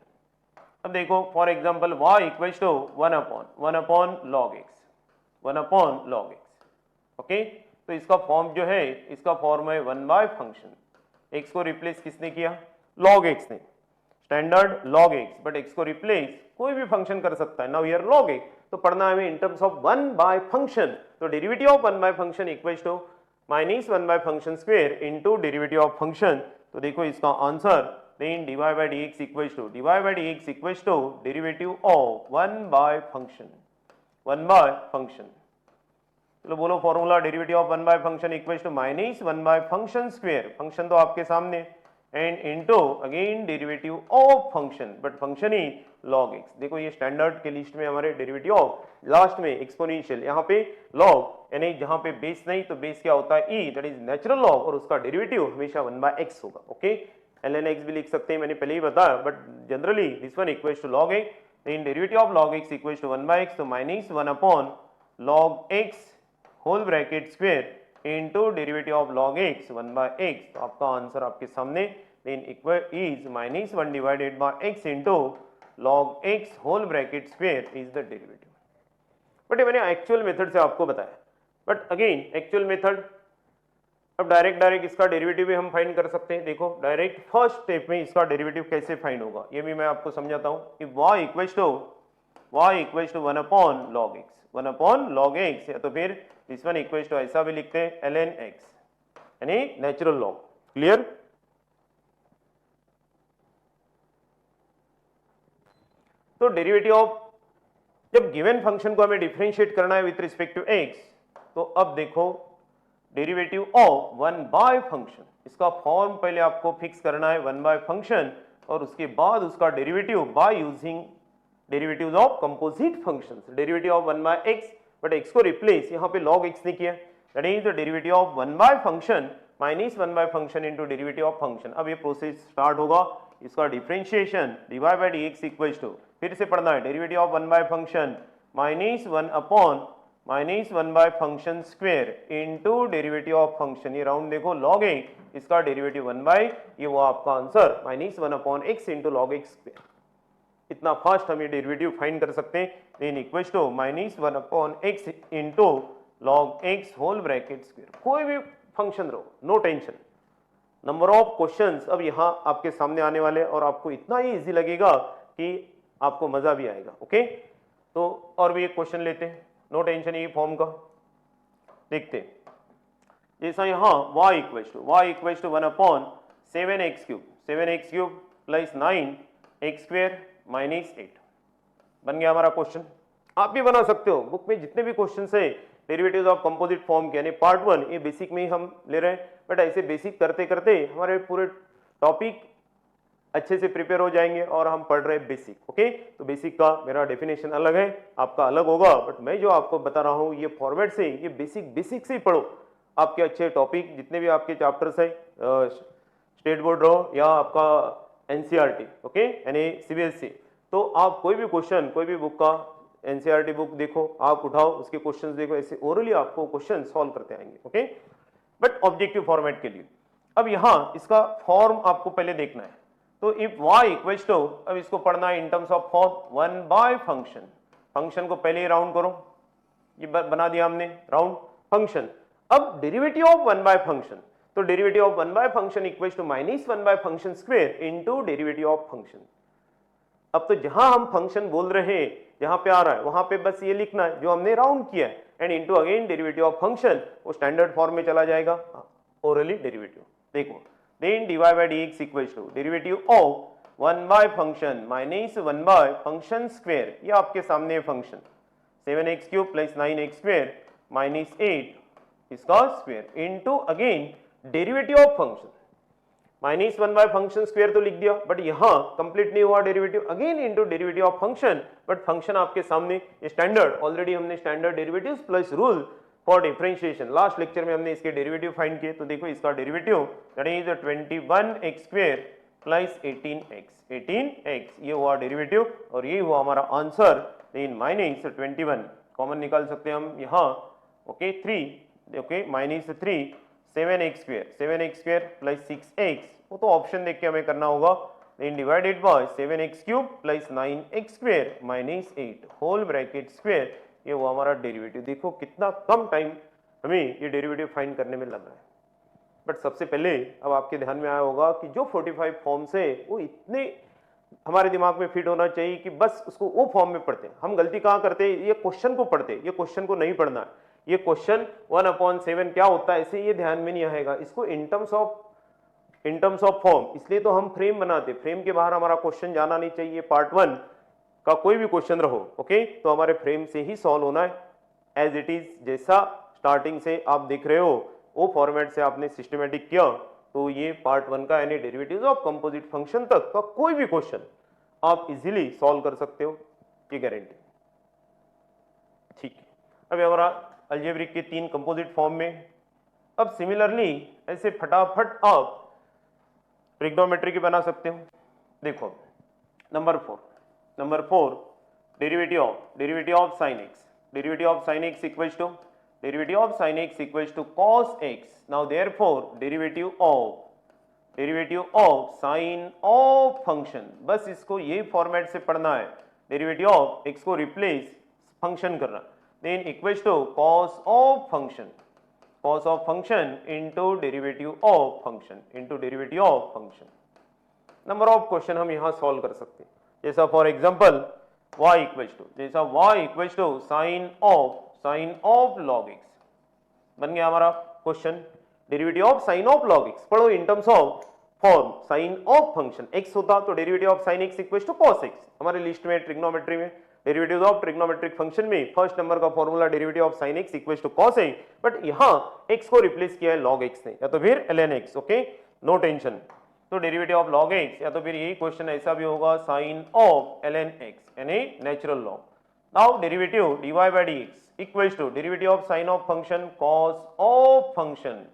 अब देखो for example y equals to 1 upon log x, 1 upon log x। Okay, तो इसका form जो है, इसका फॉर्म है 1 बाय फंक्शन, x को रिप्लेस किसने किया, log x ने, standard log x, but x को रिप्लेस कोई भी फंक्शन कर सकता है। नाउ हियर log x, तो पढ़ना है हमें in terms of 1 bye function, तो derivative of 1 bye function equals to minus 1 bye function square into derivative of function. तो देखो इसका answer, then dy by dx equals to derivative of 1 bye function, 1 bye function. चलो बोलो formula, derivative of 1 bye function equals to minus 1 bye function square, function तो आपके सामने, and into again derivative of function, but function he log x। देखो ये standard के list में हमारे डेरिवेटिव ऑफ लास्ट में एक्सपोनेंशियल, यहाँ पे log, यानी जहां पे बेस नहीं तो बेस क्या होता है e, that is natural log, और उसका डेरिवेटिव हमेशा 1 बाय x होगा। ओके, ln x भी लिख सकते हैं, मैंने पहले ही बताया, but generally this one equals to log x, then derivative of log x equals to 1 by x, तो minus 1 upon log x whole bracket square into derivative of log x 1 by x। तो आपका answer आपके सामने, then equal is minus 1 divided by x into log x whole bracket square is the derivative. But ये मैंने actual method से आपको बताया, but again actual method, अब डायरेक्ट इसका डेरिवेटिव भी हम फाइंड कर सकते हैं। देखो डायरेक्ट फर्स्ट स्टेप में इसका डेरिवेटिव कैसे फाइंड होगा ये भी मैं आपको समझाता हूं। If y equals to 1 upon log x, 1 upon log x, या तो फिर दिस वन इक्वल्स टू ऐसा भी लिखते हैं ln x, यानी नेचुरल log। क्लियर? तो डेरिवेटिव ऑफ, जब गिवन फंक्शन को हमें डिफरेंशिएट करना है विथ रिस्पेक्ट टू x, तो अब देखो डेरिवेटिव ऑफ 1 बाय फंक्शन, इसका फॉर्म पहले आपको फिक्स करना है 1 बाय फंक्शन, और उसके बाद उसका derivative by using derivatives of composite functions, derivative of 1 by x, but x को रिप्लेस यहाँ पे log x ने किया, that is the derivative of 1 bye function minus 1 bye function into derivative of function. अब ये प्रोसेस स्टार्ट होगा, इसका differentiation dy by dx equals to फिर से पढ़ना है, derivative of 1 bye function -1 bye function square into derivative of function, ये round देखो log a, इसका डेरिवेटिव 1 बाय, ये वो आपका answer -1/x into log x square. इतना फास्ट हम ये डेरिवेटिव फाइंड कर सकते हैं, then equals to -1/x into log x whole bracket square. कोई भी फंक्शन रहो, no tension. Number of questions अब यहाँ आपके सामने आने वाले और आपको इतना ही इजी लगेगा कि आपको मजा भी आएगा। ओके, तो और भी एक क्वेश्चन लेते हैं, नो टेंशन, ये फॉर्म का देखते हैं। जैसा यहाँ y equals to 1/7x³ plus 9x square minus 8 बन गया हमारा क्वेश्चन। आप भी बना सकते हो, बुक में जितने भी क्वेश्चन है डेरिवेटिव्स ऑफ कंपोजिट फॉर्म के, यानी पार्ट 1 ये बेसिक में ही हम ले रहे हैं, बट ऐसे बेसिक करते करते हमारे पूरे टॉपिक अच्छे से प्रिपेयर हो जाएंगे और हम पढ़ रहे हैं बेसिक। ओके, तो बेसिक का मेरा डेफिनेशन अलग है, आपका अलग होगा, बट मैं जो आपको बता रहा हूँ ये फॉर्मेट से, ये बेसिक से ही पढ़ो। आपके अच्छे टॉपिक जितने भी आपके चैप्टर्स है, स्टेट बोर्ड रहो या आपका एनसीईआरटी, ओके यानी सीबीएसई, तो आप कोई भी क्वेश्चन, कोई भी बुक का एनसीईआरटी बुक देखो, आप उठाओ, उसके क्वेश्चंस देखो, ऐसे ओरली आपको क्वेश्चन सॉल्व करते आएंगे। ओके, बट ऑब्जेक्टिव फॉर्मेट के लिए। अब यहाँ इसका फॉर्म आपको पहले देखना है, तो इफ y इक्वल्स टू, अब इसको पढ़ना है in terms of form 1 bye function. Function को पहले ही राउंड करो, ये बना दिया हमने राउंड फंक्शन। अब डेरिवेटिव ऑफ 1 बाय फंक्शन, तो derivative of 1 bye function equals to -1 bye function square into derivative of function. अब तो जहां हम फंक्शन बोल रहे हैं, जहां पे आ रहा है वहां पे बस ये लिखना है जो हमने राउंड किया है, and into again derivative of function, वो स्टैंडर्ड फॉर्म में चला जाएगा, ओरली डेरिवेटिव। देखो, then dy by dx equals to derivative of 1 by function minus 1 by function square, ये आपके सामने function 7x³ plus 9x square minus 8 इसका square into again derivative of function -1 bye function square तो लिख दिया, but यहाँ complete नहीं हुआ derivative, again into derivative of function, but function आपके सामने स्टैंडर्ड, ऑलरेडी हमने standard derivatives plus rule for differentiation, last lecture में हमने इसके डेरिवेटिव फाइंड किए, तो देखो इसका derivative that is 21x square plus 18x, ये हुआ डेरिवेटिव और ये हुआ हमारा आंसर। इन -21 कॉमन निकाल सकते हैं हम यहाँ, okay 3, okay -3 7x square plus 6x, वो तो ऑप्शन देख के हमें करना होगा, then divided by 7x³ plus 9x square minus 8 whole bracket square, ये वो हमारा डेरिवेटिव। देखो कितना कम टाइम हमें ये डेरिवेटिव फाइंड करने में लग रहा है, बट सबसे पहले अब आपके ध्यान में आया होगा कि जो 45 फॉर्म्स है वो इतने हमारे दिमाग में फिट होना चाहिए कि बस उसको वो फॉर्म में पढ़ते हैं। हम गलती कहाँ करते हैं, ये क्वेश्चन को पढ़ते, ये क्वेश्चन को नहीं पढ़ना है, ये क्वेश्चन 1/7 क्या होता है ऐसे ये ध्यान में नहीं आएगा, इसको इन टर्म्स ऑफ फॉर्म, इसलिए तो हम फ्रेम बनाते, फ्रेम के बाहर हमारा क्वेश्चन जाना नहीं चाहिए। पार्ट 1 का कोई भी क्वेश्चन रहो, ओके, तो हमारे फ्रेम से ही सॉल्व होना है, एज इट इज, जैसा स्टार्टिंग से आप देख रहे हो वो फॉर्मेट से आपने सिस्टमेटिक किया, तो ये पार्ट 1 का यानी डेरिवेटिव्स ऑफ कंपोजिट फंक्शन तक का कोई भी क्वेश्चन आप इजीली सॉल्व कर सकते हो, ये गारंटी। ठीक है, अब हमारा अलजेब्रिक के 3 कंपोजिट फॉर्म में। अब सिमिलरली ऐसे फटाफट आप ट्रिग्नोमेट्री की बना सकते हो। देखो number 4 derivative of sin x, derivative of sin x equals to cos x। Now therefore derivative of sine of function, बस इसको यही फॉर्मेट से पढ़ना है, डेरिवेटिव ऑफ x को रिप्लेस फंक्शन करना, then equals to cos of function into derivative of function number of question हम यहाँ सॉल्व कर सकते हैं, जैसा for example y equals to sine of log x बन गया हमारा question. Derivative of sine of log x पढ़ो in terms of form sine of function x होता तो derivative of sine x equals to cos x। हमारे list में trigonometry में derivative of trigonometric function में फर्स्ट नंबर का formula derivative of sin x equals to cos x, but यहाँ x को replace किया है log x ने या तो फिर ln x, okay no tension. तो डेरिवेटिव ऑफ log x या तो फिर यही क्वेश्चन ऐसा भी होगा साइन ऑफ ln x यानी natural log. Now derivative dy by dx equals to derivative of sine of function cos of function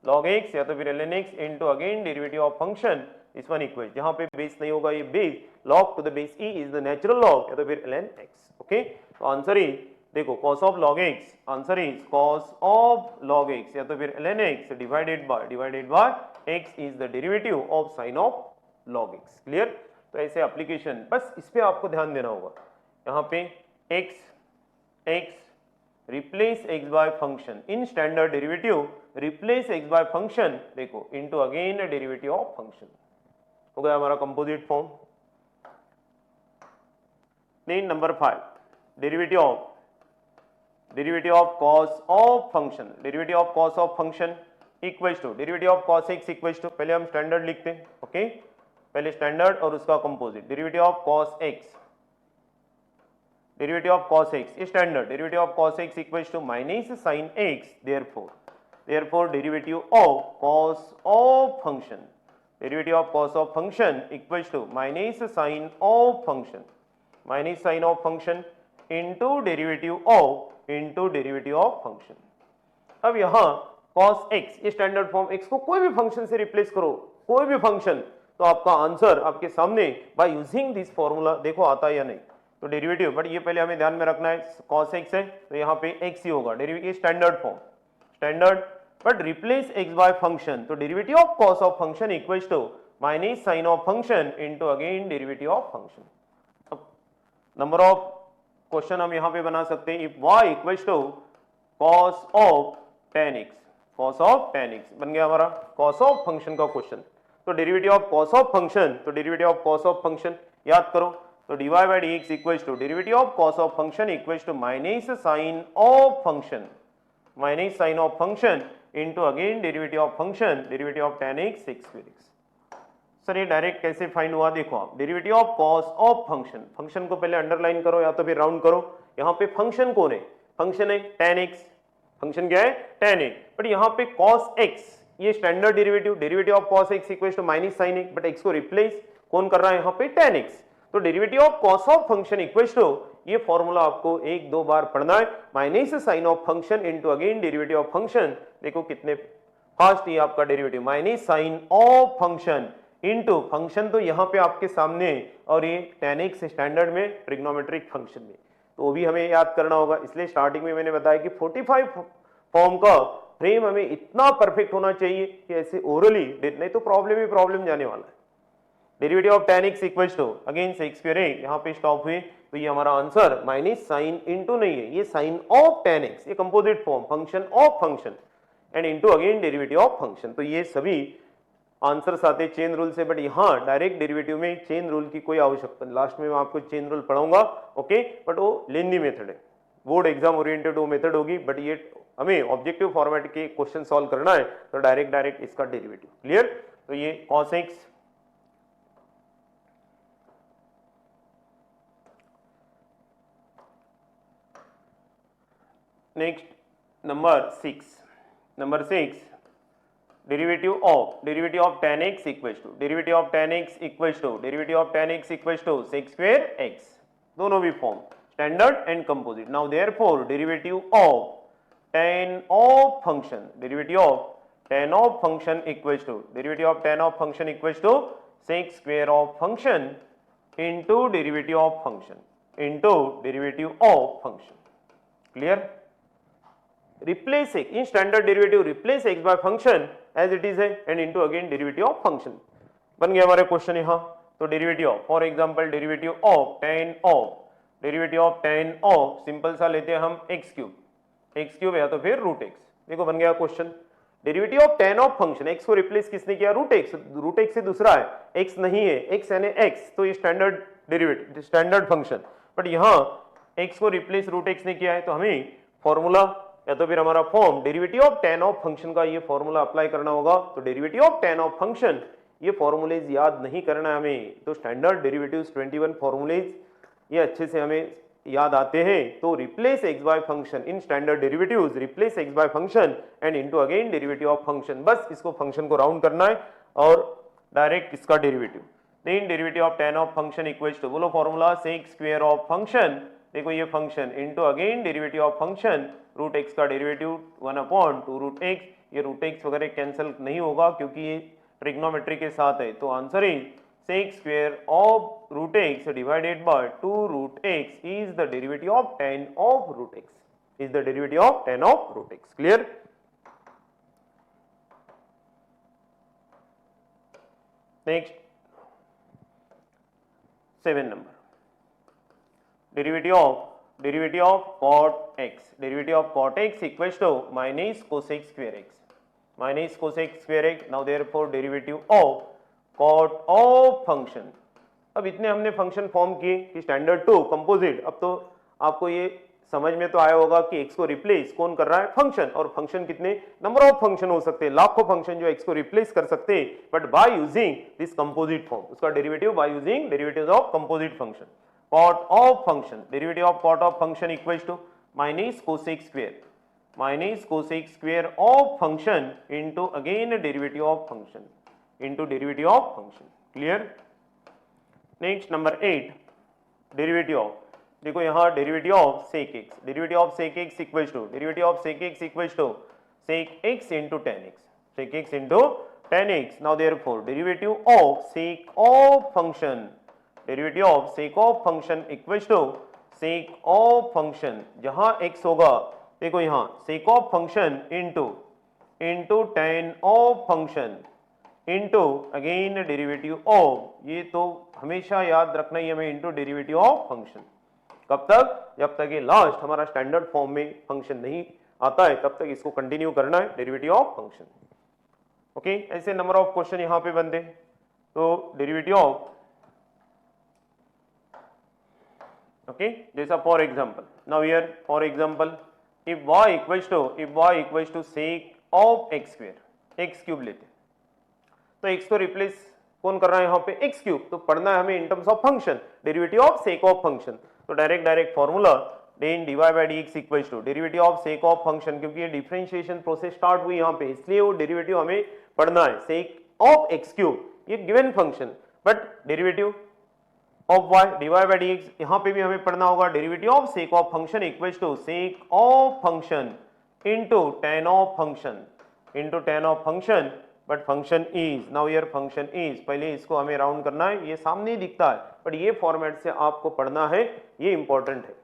log x या तो फिर ln x into again derivative of function this one equal, जहां पे base नहीं होगा ये base, log to the base e is the natural log या तो फिर ln x. ओके, तो आंसर इज देखो cos of log x, answer is cos of log x या तो फिर ln x divided by x is the derivative of sine of log x. Clear? तो ऐसे एप्लीकेशन, बस इस पे आपको ध्यान देना होगा. यहाँ पे x replace x by function in standard derivative, replace x by function देखो into again derivative of function. हो गया हमारा composite form. Then number 5, derivative of cos of function, derivative of cos of function equals to derivative of cos x equals to, पहले हम standard लिखते हैं. Okay, पहले standard और उसका composite. Derivative of cos x, derivative of cos x standard, derivative of cos x equals to minus sin x, therefore derivative of cos of function, derivative of cos of function equals to minus sin of function into derivative of function. अब यहाँ cos x ये standard form, x को कोई भी function से replace करो, कोई भी फंक्शन, तो आपका आंसर आपके सामने बाय यूजिंग दिस फॉर्मूला देखो आता है या नहीं. तो डेरिवेटिव, बट ये पहले हमें ध्यान में रखना है cos x है तो यहाँ पे x ही होगा. Derivative standard form, standard, but replace x by function, तो derivative of cos of function equals to minus sin of function into again derivative of function. अब नंबर ऑफ क्वेश्चन हम यहाँ पे बना सकते हैं. If y equals to cos of tan x, cos of tan x बन गया हमारा cos ऑफ फंक्शन का क्वेश्चन. तो derivative of cos of function, तो derivative of cos of function याद करो, तो dy by dx equals to derivative of cos of function equals to minus sin of function into again derivative of function, derivative of tan x sec square x. Sir ये direct कैसे find हुआ? देखो आप, derivative of cos of function, function को पहले underline करो या तो फिर राउंड करो. यहाँ पे फंक्शन कौन है? फंक्शन है tan x, फंक्शन क्या है? tan x. बट यहाँ पे cos x ये standard derivative, derivative of cos x equals to minus sin x, but x को रिप्लेस कौन कर रहा है यहाँ पे? tan x. तो derivative of cos of function equals to, ये फॉर्मूला आपको एक दो बार पढ़ना है, minus sin of function into again derivative of function. देखो कितने फास्ट ये आपका derivative, minus sin of function into function, तो यहाँ पे आपके सामने, और ये tan x स्टैंडर्ड में ट्रिग्नोमेट्रिक फंक्शन में, तो वो भी हमें याद करना होगा. इसलिए स्टार्टिंग में मैंने बताया कि 45 फॉर्म का फ्रेम हमें इतना परफेक्ट होना चाहिए कि ऐसे ओरली, नहीं तो प्रॉब्लम जाने वाला है. Derivative of tan x equals to again sec square x, यहाँ पे स्टॉप हुए, तो ये हमारा आंसर माइनस साइन इनटू नहीं है, ये साइन ऑफ tan x, ये composite form, function of function and into again derivative of function. तो ये सभी आंसर्स आते चेन रूल से, बट यहाँ डायरेक्ट डेरिवेटिव में चेन रूल की कोई आवश्यकता नहीं. लास्ट में मैं आपको चेन रूल पढ़ाऊंगा, ओके, बट वो लेंदी मेथड है, बोर्ड एग्जाम ओरिएंटेड वो मेथड होगी, बट ये हमें ऑब्जेक्टिव फॉर्मेट के क्वेश्चन सॉल्व करना है तो डायरेक्ट इसका डेरिवेटिव. क्लियर? तो ये cos x, next number 6, derivative of tan x equals to, derivative of tan x equals to sec square x, दोनों भी form standard and composite. Now therefore derivative of tan of function, derivative of tan of function equals to, derivative of tan of function equals to sec square of function into derivative of function. Clear? Replace x in standard derivative, replace x by function as it is है and into again derivative of function. बन गया हमारे question यहाँ. तो derivative of, for example derivative of tan of simple सा लेते हैं हम x क्यूब या तो फिर रूट x. देखो बन गया question. Derivative of tan of function, x को रिप्लेस किसने किया? रूट x से दूसरा है, x नहीं है, x यानी x, तो ये standard derivative, standard function, but यहाँ x को रिप्लेस रूट x ने किया है, तो हमें फॉर्मूला या तो फिर हमारा form derivative of tan of function का ये फॉर्मूला अप्लाई करना होगा. तो derivative of tan of function, ये फॉर्मूलेज याद नहीं करना है हमें, तो स्टैंडर्ड डेरिवेटिव्स 21 फॉर्मूलेज ये अच्छे से हमें याद आते हैं. तो replace x by function in standard derivatives, replace x by function and into again derivative of function. बस इसको फंक्शन को राउंड करना है और डायरेक्ट इसका derivative. Then derivative of tan of function equals to, बोलो formula, sec square of function, देखो ये function into again derivative of function, root x का डेरिवेटिव 1/2 रूट x, ये रूट x वगैरह कैंसिल नहीं होगा क्योंकि ये ट्रिग्नोमेट्री के साथ है, तो answer is sec square of root x divided by 2 root x is the derivative of tan of root x, is the derivative of tan of root x. Clear? Next, 7 number. Derivative of cot x. Derivative of cot x equals to minus cosec square x. Minus cosec square x. Now therefore derivative of cot of function. अब इतने हमने function form किए कि standard 2 composite. अब तो आपको ये समझ में तो आया होगा कि x को रिप्लेस कौन कर रहा है, फंक्शन. और फंक्शन कितने नंबर ऑफ फंक्शन हो सकते हैं, लाखों फंक्शन जो x को रिप्लेस कर सकते हैं, but by using this composite form. उसका derivative by using derivatives of composite function. Cot of function, derivative of cot of function equals to minus cosec square, minus cosec square of function into again derivative of function into derivative of function. Clear? Next number 8, derivative of, देखो यहाँ derivative of sec x, derivative of sec x equals to, derivative of sec x equals to sec x into tan x, sec x into tan x. Now therefore derivative of sec of function, derivative of sec of function equals to sec of function, जहाँ x होगा देखो यहाँ sec of function into tan of function into again derivative of, ये तो हमेशा याद रखना ही हमें, इंटू डेरिवेटिव ऑफ फंक्शन. कब तक, जब तक ये लास्ट हमारा स्टैंडर्ड फॉर्म में फंक्शन नहीं आता है तब तक इसको कंटिन्यू करना है, डेरिवेटिव ऑफ फंक्शन. ओके, ऐसे नंबर ऑफ क्वेश्चन यहां पे बनते. तो डेरिवेटिव ऑफ, ओके, जैसा for example, now here for example if y equals to sec of x square, x cube लेते, तो x को रिप्लेस कौन कर रहा है यहाँ पे, x क्यूब. तो पढ़ना है हमें in terms of function, derivative of sec of function. तो direct formula then dy by dx equals to derivative of sec of function, क्योंकि ये डिफरेंशिएशन प्रोसेस स्टार्ट हुई यहाँ पे, इसलिए वो डेरिवेटिव हमें पढ़ना है. सेक ऑफ x क्यूब, ये given function, but derivative of y dy by dx यहाँ पे भी हमें पढ़ना होगा. Derivative of sec of function equals to sec of function into tan of function, into tan of function, but function is, now here function is, पहले इसको हमें round करना है, ये सामने ही दिखता है बट ये फॉर्मेट से आपको पढ़ना है, ये इंपॉर्टेंट है.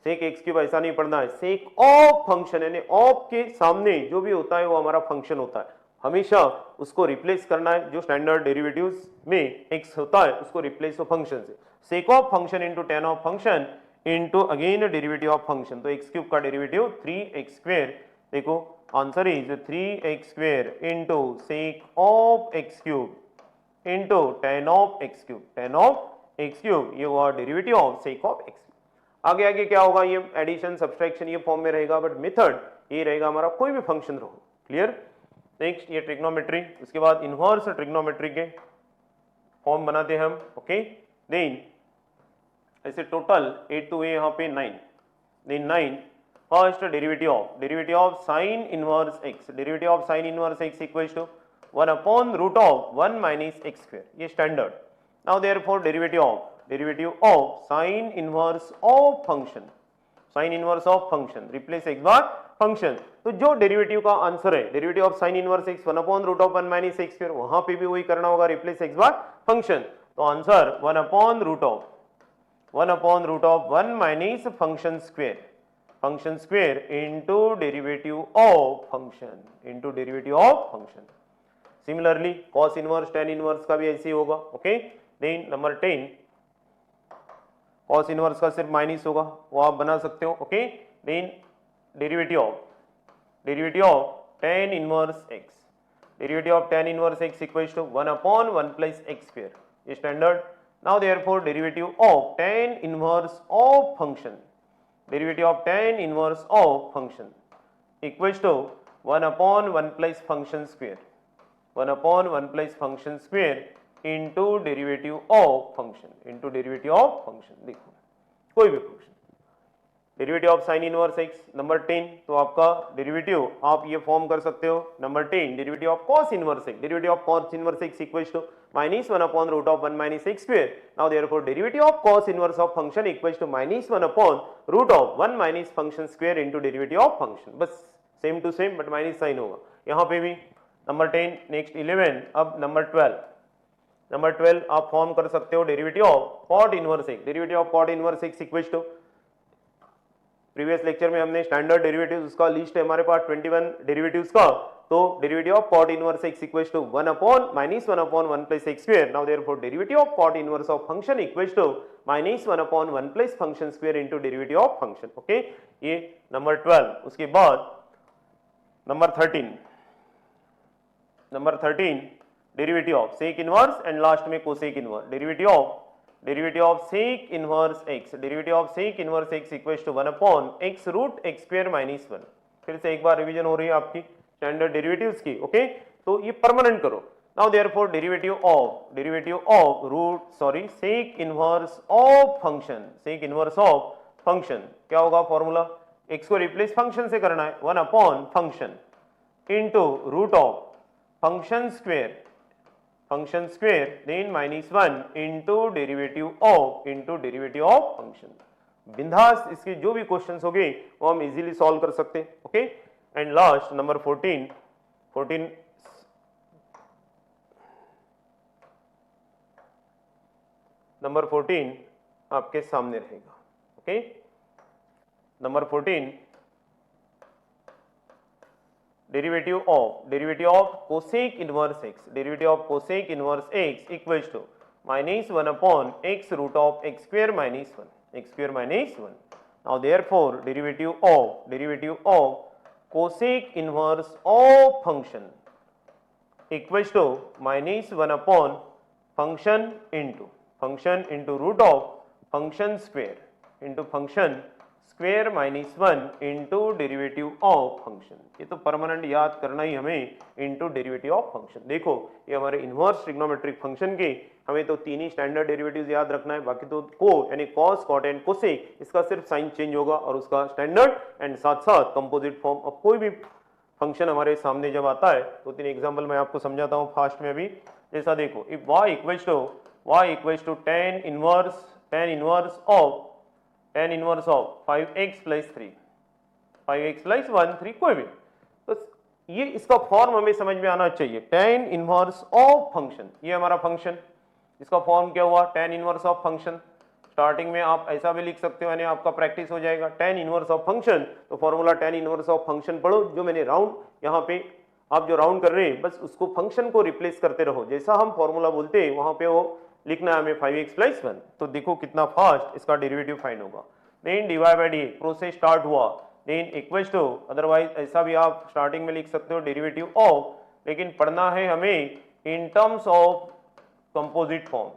सेक एक्स क्यूब ऐसा नहीं पढ़ना है, सेक ऑफ फंक्शन, यानी ऑफ के सामने जो भी होता है वो हमारा फंक्शन होता है, हमेशा उसको रिप्लेस करना है. जो स्टैंडर्ड डेरिवेटिव्स में एक्स होता है उसको रिप्लेस हो फंक्शन से. सेक of function into tan of function into again derivative of function. तो एक्स क्यूब का डेरिवेटिव 3x स्क्वायर, देखो answer is 3x square into sec of x cube into tan of x cube, tan of x cube, ये हुआ derivative of sec of x. आगे आगे क्या होगा, ये एडिशन सब्सट्रैक्शन ये फॉर्म में रहेगा, बट मेथड ये रहेगा हमारा, कोई भी फंक्शन रहो. क्लियर? नेक्स्ट ये ट्रिग्नोमेट्री, उसके बाद इनवर्स ट्रिग्नोमेट्री के फॉर्म बनाते हैं हम. ओके, देन ऐसे टोटल 8 to यहाँ पे 9, देन 9 first derivative of sine inverse x, derivative of sine inverse x equals to 1 upon root of 1 minus x square, ये standard. Now therefore derivative of sine inverse of function, sine inverse of function, replace x बार function. तो जो derivative का answer है, derivative of sine inverse x 1 upon root of 1 minus x square, वहां पे भी वही करना होगा, रिप्लेस x बार फंक्शन. तो answer 1 upon root of 1 minus function square into derivative of function, similarly cos inverse tan inverse का भी ऐसे ही होगा. Okay, then number 10 cos inverse का सिर्फ माइनस होगा, वो आप बना सकते हो. Okay, then derivative of tan inverse x equals to 1 upon 1 plus x square, ये standard. Now therefore derivative of tan inverse of function, derivative of tan inverse of function equals to 1 upon 1 plus function square, 1 upon 1 plus function square into derivative of function, देखो कोई भी function, derivative of sine inverse x. Number 10 तो आपका derivative आप ये form कर सकते हो. Number 10 derivative of cos inverse x, derivative of cos inverse x equals to minus 1 upon root of 1 minus x square. Now therefore derivative of cos inverse of function equals to minus 1 upon root of 1 minus function square into derivative of function. बस same to same, but minus sign होगा यहाँ पे भी. Number 10, next 11, अब number 12। Number 12 आप form कर सकते हो derivative of cot inverse x. Derivative of cot inverse x equals to, previous lecture में हमने स्टैंडर्ड डेरिवेटिव्स उसका लिस्ट है हमारे पास 21 डेरिवेटिव्स का, तो derivative of cot inverse x equals to 1 upon minus 1 upon 1 plus x square. Now therefore derivative of cot inverse of function equals to minus 1 upon 1 plus function square into derivative of function. Okay, ये number 12। उसके बाद number 13, number 13 derivative of sec inverse and last में cosec inverse. Derivative of sec inverse x, derivative of sec inverse x equals to 1 upon x root x square minus 1। फिर से एक बार revision हो रही है आपकी स्टैंडर्ड डेरिवेटिव्स की। Okay, तो ये परमानेंट करो। Now therefore derivative of sec inverse of function, sec inverse of function क्या होगा फॉर्मूला, एक्स को रिप्लेस फंक्शन से करना है, 1 upon function into root of function square then minus 1 into derivative of function. बिंदास इसके जो भी क्वेश्चंस होंगे वो हम इजीली सॉल्व कर सकते हैं। Okay, and last number 14 number 14 आपके सामने रहेगा। Okay, number 14 derivative of cosec inverse x, derivative of cosec inverse x equals to minus 1 upon x root of x square minus 1। Now therefore derivative of cosec inverse of function equals to minus 1 upon function into root of function square minus 1 into derivative of function. ये तो permanent याद करना ही हमें, into derivative of function. देखो ये हमारे inverse trigonometric function के हमें तो 3 ही स्टैंडर्ड डेरिवेटिव्स याद रखना है, बाकी तो यानी कॉस कॉट एंड कोसेक, इसका सिर्फ साइन चेंज होगा और उसका स्टैंडर्ड एंड साथ साथ कंपोजिट फॉर्म। अब कोई भी फंक्शन हमारे सामने जब आता है, 2-3 एग्जाम्पल मैं आपको समझाता हूँ फास्ट में अभी। जैसा देखो, if y equals to tan inverse of 5x plus 3, 5x plus 1 3 कोई भी, तो ये इसका फॉर्म हमें समझ में आना चाहिए। tan इनवर्स ऑफ फंक्शन, ये हमारा फंक्शन, इसका फॉर्म क्या हुआ, tan inverse of function. Starting में आप ऐसा भी लिख सकते हो, यानी आपका प्रैक्टिस हो जाएगा tan इनवर्स ऑफ फंक्शन, तो formula tan inverse of function पढ़ो। जो मैंने राउंड यहाँ पे आप जो राउंड कर रहे हैं, बस उसको फंक्शन को रिप्लेस करते रहो, जैसा हम फॉर्मूला बोलते हैं वहां पे वो लिखना है हमें 5x प्लस 1। तो देखो कितना फास्ट इसका डेरिवेटिव फाइंड होगा। Then divide by d, process start हुआ, देन इक्वल्स टू, अदरवाइज ऐसा भी आप स्टार्टिंग में लिख सकते हो डेरिवेटिव ऑफ, लेकिन पढ़ना है हमें in terms of composite form.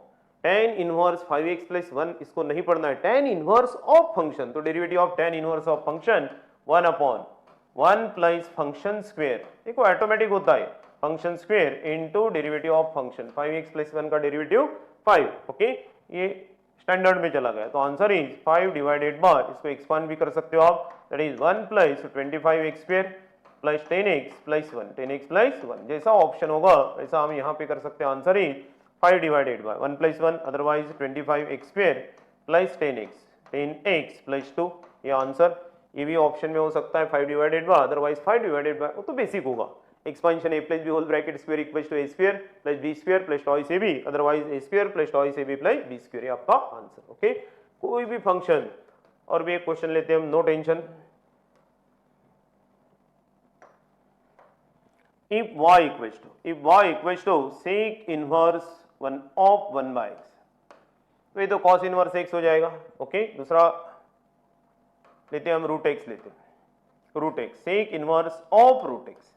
tan inverse 5x plus 1 इसको नहीं पढ़ना है, tan इनवर्स ऑफ फंक्शन, तो derivative of tan inverse of function 1 upon 1 plus function square, देखो ऑटोमेटिक होता है, function square into derivative of function, 5x plus 1 का derivative 5। Okay, ये स्टैंडर्ड में चला गया, तो आंसर इज 5 डिवाइडेड बाय, इसको एक्सपांड भी कर सकते हो आप, that is 1 plus 25x square plus 10x plus 1, जैसा ऑप्शन होगा वैसा हम यहाँ पे कर सकते हैं। Answer is 5 divided bye 1 plus 1, otherwise 25x square plus 10x plus 2, ये आंसर, ये भी ऑप्शन में हो सकता है 5 divided by, otherwise 5 divided by, वो तो बेसिक होगा। Expansion a plus b whole bracket square equals to a square plus b square plus twice ab, otherwise a square plus twice ab plus b square, ये आपका answer. Okay, कोई भी function, और भी एक क्वेश्चन लेते हैं हम, no tension. if y equals to sec inverse 1 of 1 by x, तो ये तो cos इनवर्स x हो जाएगा। ओके, दूसरा लेते हैं हम रूट x, लेते हैं root x, sec inverse of root x।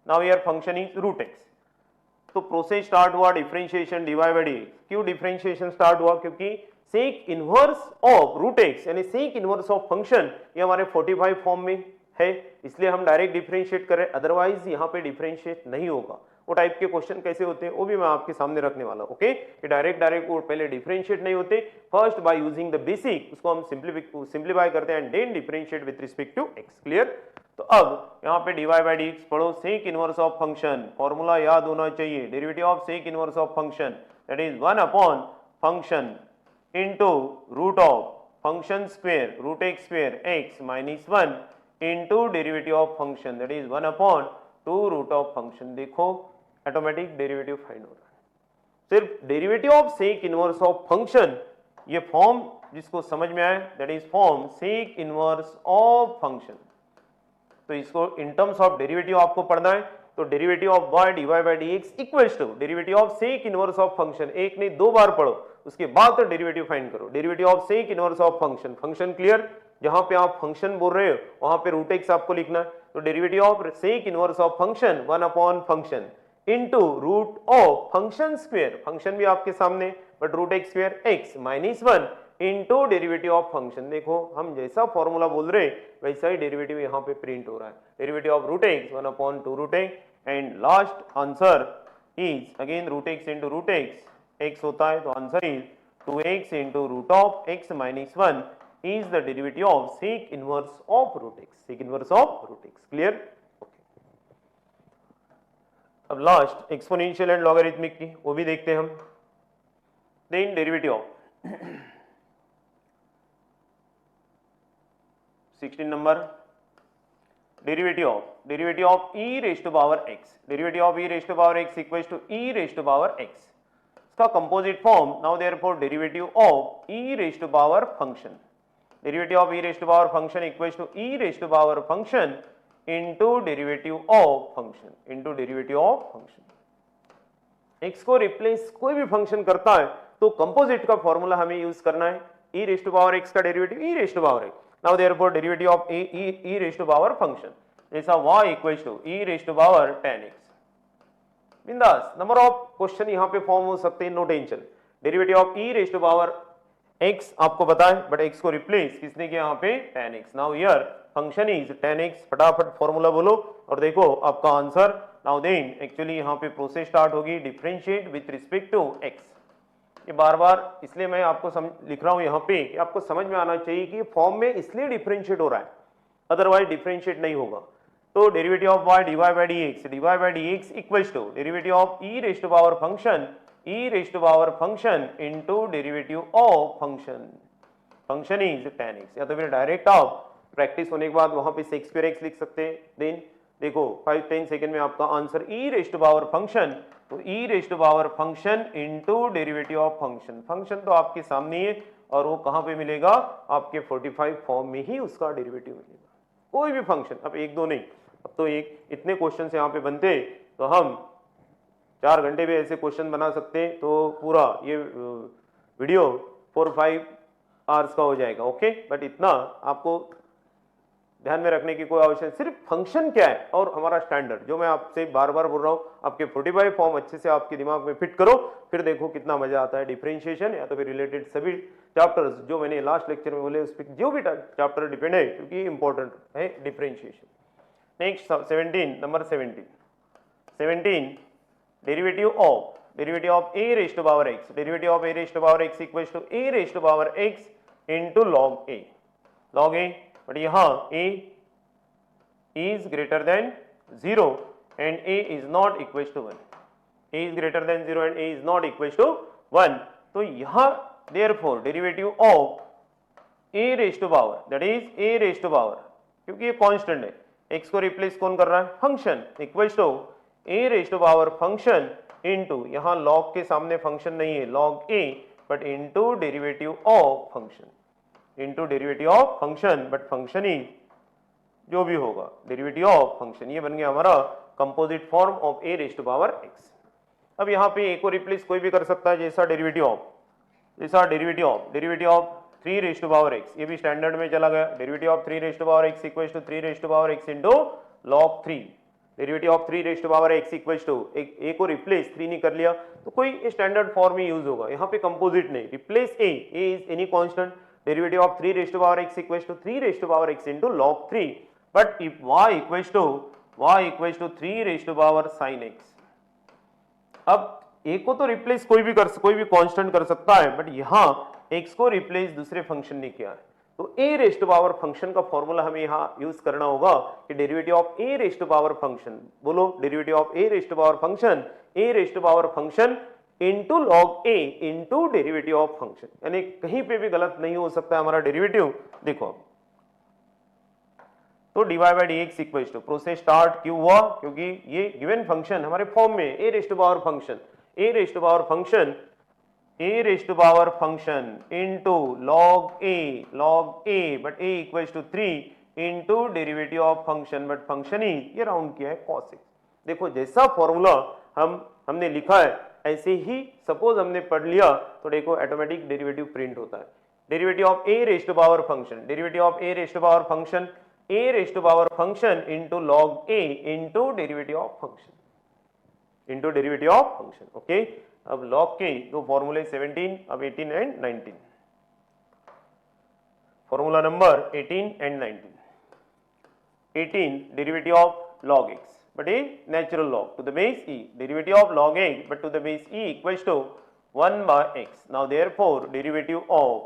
Now here function is root x, तो प्रोसेस स्टार्ट हुआ डिफरेंशिएशन डिवाइड बाय dx। क्यों डिफरेंशिएशन स्टार्ट हुआ, क्योंकि sec inverse of root x यानी सेक इनवर्स ऑफ फंक्शन ये हमारे 45 फॉर्म में है, इसलिए हम डायरेक्ट डिफरेंशिएट कर रहे हैं, अदरवाइज यहाँ पे डिफरेंशिएट नहीं होगा। वो टाइप के क्वेश्चन कैसे होते हैं वो भी मैं आपके सामने रखने वाला हूँ। ओके, कि डायरेक्ट वो पहले डिफरेंशिएट नहीं होते, first by using the basic उसको हम सिंप्लीफाई करते हैं and then differentiate with respect to x। Clear? तो अब यहाँ पे डिवाइड बाय dx पढ़ो, sec inverse of function, formula याद होना चाहिए, derivative of sec inverse of function that is 1 upon function into root of function square root x square x minus 1 into derivative of function that is 1 upon two root of function. देखो automatic derivative find हो रहा है। सिर्फ derivative of sec inverse of function, ये form जिसको समझ में आए that is form sec inverse of function. तो इसको इन टर्म्स ऑफ डेरिवेटिव आपको पढ़ना है। तो derivative of y dy by dx equals to derivative of sec inverse of function, एक नहीं दो बार पढ़ो, उसके बाद तो डेरिवेटिव फाइंड करो। Derivative of sec inverse of function, function clear, जहां पे आप फंक्शन बोल रहे हो वहां पे रूट एक्स आपको लिखना है। तो derivative of sec inverse of function 1 upon function into root of function square, function भी आपके सामने but root x square x minus 1 into derivative of function. देखो हम जैसा फॉर्मूला बोल रहे वैसा ही डेरिवेटिव यहाँ पे प्रिंट हो रहा है। Derivative of root x 1 upon 2 root x and last answer is again root x into root x होता है, तो answer is 2x into root of x minus 1 is the derivative of sec inverse of root x, sec inverse of root x. Clear? अब last exponential and logarithmic की वो भी देखते हैं हम। Then derivative of 16 number, derivative of e raise to power x, derivative of e raise to power x equals to e raise to power x, इसका composite form. Now therefore derivative of e raise to power function, derivative of e raise to power function equals to e raise to power function into derivative of function, into derivative of function. x को replace कोई भी function करता है तो composite का formula हमें use करना है। e raise to power x का derivative e raise to power x। Now therefore derivative of e raised to power function जैसा y equals to e raised to power 10x। बिंदास number of question यहाँ पे form हो सकते हैं, no tension. Derivative of e raised to power x आपको पता है बट x को रिप्लेस किसने किया यहाँ पे 10x। Now here function is 10x, फटाफट फॉर्मूला बोलो और देखो आपका आंसर। नाउ देन एक्चुअली यहाँ पे प्रोसेस स्टार्ट होगी differentiate with respect to x। ये बार बार इसलिए मैं आपको लिख रहा हूं यहाँ पे कि आपको समझ में आना चाहिए कि फॉर्म में इसलिए डिफरेंशिएट हो रहा है, अदरवाइज डिफरेंशिएट नहीं होगा। तो derivative of y dy by dx equals to derivative of e raise to power function, e raise to power function into derivative of function, function is 10x। या तो फिर डायरेक्ट आप प्रैक्टिस होने के बाद वहां पे sec square x लिख सकते हैं। देन देखो 5-10 सेकंड में आपका answer e raise to power function, तो e raise to power function into derivative of function, function तो आपके सामने है और वो कहां पे मिलेगा, आपके 45 फॉर्म में ही उसका डेरिवेटिव मिलेगा। कोई भी फंक्शन, अब एक दो नहीं, अब तो एक इतने क्वेश्चन यहाँ पे बनते तो हम 4 घंटे भी ऐसे क्वेश्चन बना सकते, तो पूरा ये वीडियो 4-5 आवर्स का हो जाएगा। ओके, बट इतना आपको ध्यान में रखने की कोई आवश्यकता, सिर्फ फंक्शन क्या है और हमारा स्टैंडर्ड, जो मैं आपसे बार बार बोल रहा हूं, आपके 45 फॉर्म अच्छे से आपके दिमाग में फिट करो, फिर देखो कितना मजा आता है। डिफरेंशिएशन या तो फिर रिलेटेड सभी चैप्टर्स जो मैंने लास्ट लेक्चर में बोले उस पर जो भी चैप्टर डिपेंड है, क्योंकि इंपॉर्टेंट है differentiation. Next 17 number 17 derivative of a raise to power x, derivative of a raise to power x equals to a raise to power x into log a, but यहाँ a is greater than 0 and a is not equals to 1, a is greater than 0 and a is not equals to 1। तो यहाँ therefore derivative of a raised to power, that is a raised to power, क्योंकि ये constant है, x को replace कौन कर रहा है, function, equals to a raised to power function into, यहाँ log के सामने फंक्शन नहीं है log a, but into derivative of function, into derivative of function, but function ही जो भी होगा डेरिवेटिव ऑफ फंक्शन, ये बन गया हमारा composite form of a raise to power x। अब यहाँ पे a को रिप्लेस कोई भी कर सकता है, जैसा derivative of 3 raise to power x, ये भी स्टैंडर्ड में चला गया। Derivative of 3 raise to power x equals to 3 raise to power x into log 3, derivative of 3 raise to power x equals to a को रिप्लेस 3 नहीं कर लिया तो कोई स्टैंडर्ड फॉर्म ही यूज होगा। यहाँ पे कंपोजिट नहीं, replace a is any constant, derivative of 3 raise to power x equals to 3 raise to power x into log 3, but if y equals to 3 raise to power sin x। अब a को तो replace कोई भी constant कर सकता है, but यहाँ x को रिप्लेस दूसरे फंक्शन ने किया है, तो a raise to power function का फॉर्मूला हमें यहाँ यूज करना होगा कि derivative of a raise to power function, बोलो derivative of a raise to power function, a raise to power function into log a into derivative of function, यानी कहीं पे भी गलत नहीं हो सकता हमारा डेरिवेटिव। देखो तो dy by d x equal to, process start क्यों हुआ, क्योंकि ये गिवन फंक्शन हमारे फॉर्म में a raised power function, a raised power function, a raised power function into log a but a equals to 3 into derivative of function, but function ही ये round किया है cos x। देखो जैसा formula हमने लिखा है ऐसे ही सपोज हमने पढ़ लिया तो देखो ऑटोमेटिक डेरिवेटिव प्रिंट होता है। Derivative of A raised power function, derivative of A raised power function, a raised power function into log a into derivative of function, into derivative of function. Okay, अब log के दो फॉर्मूले 17, अब 18 and 19, formula number 18 and 19। 18 derivative of log x but a natural log to the base e, derivative of log x but to the base e equals to 1 by x. Now therefore derivative of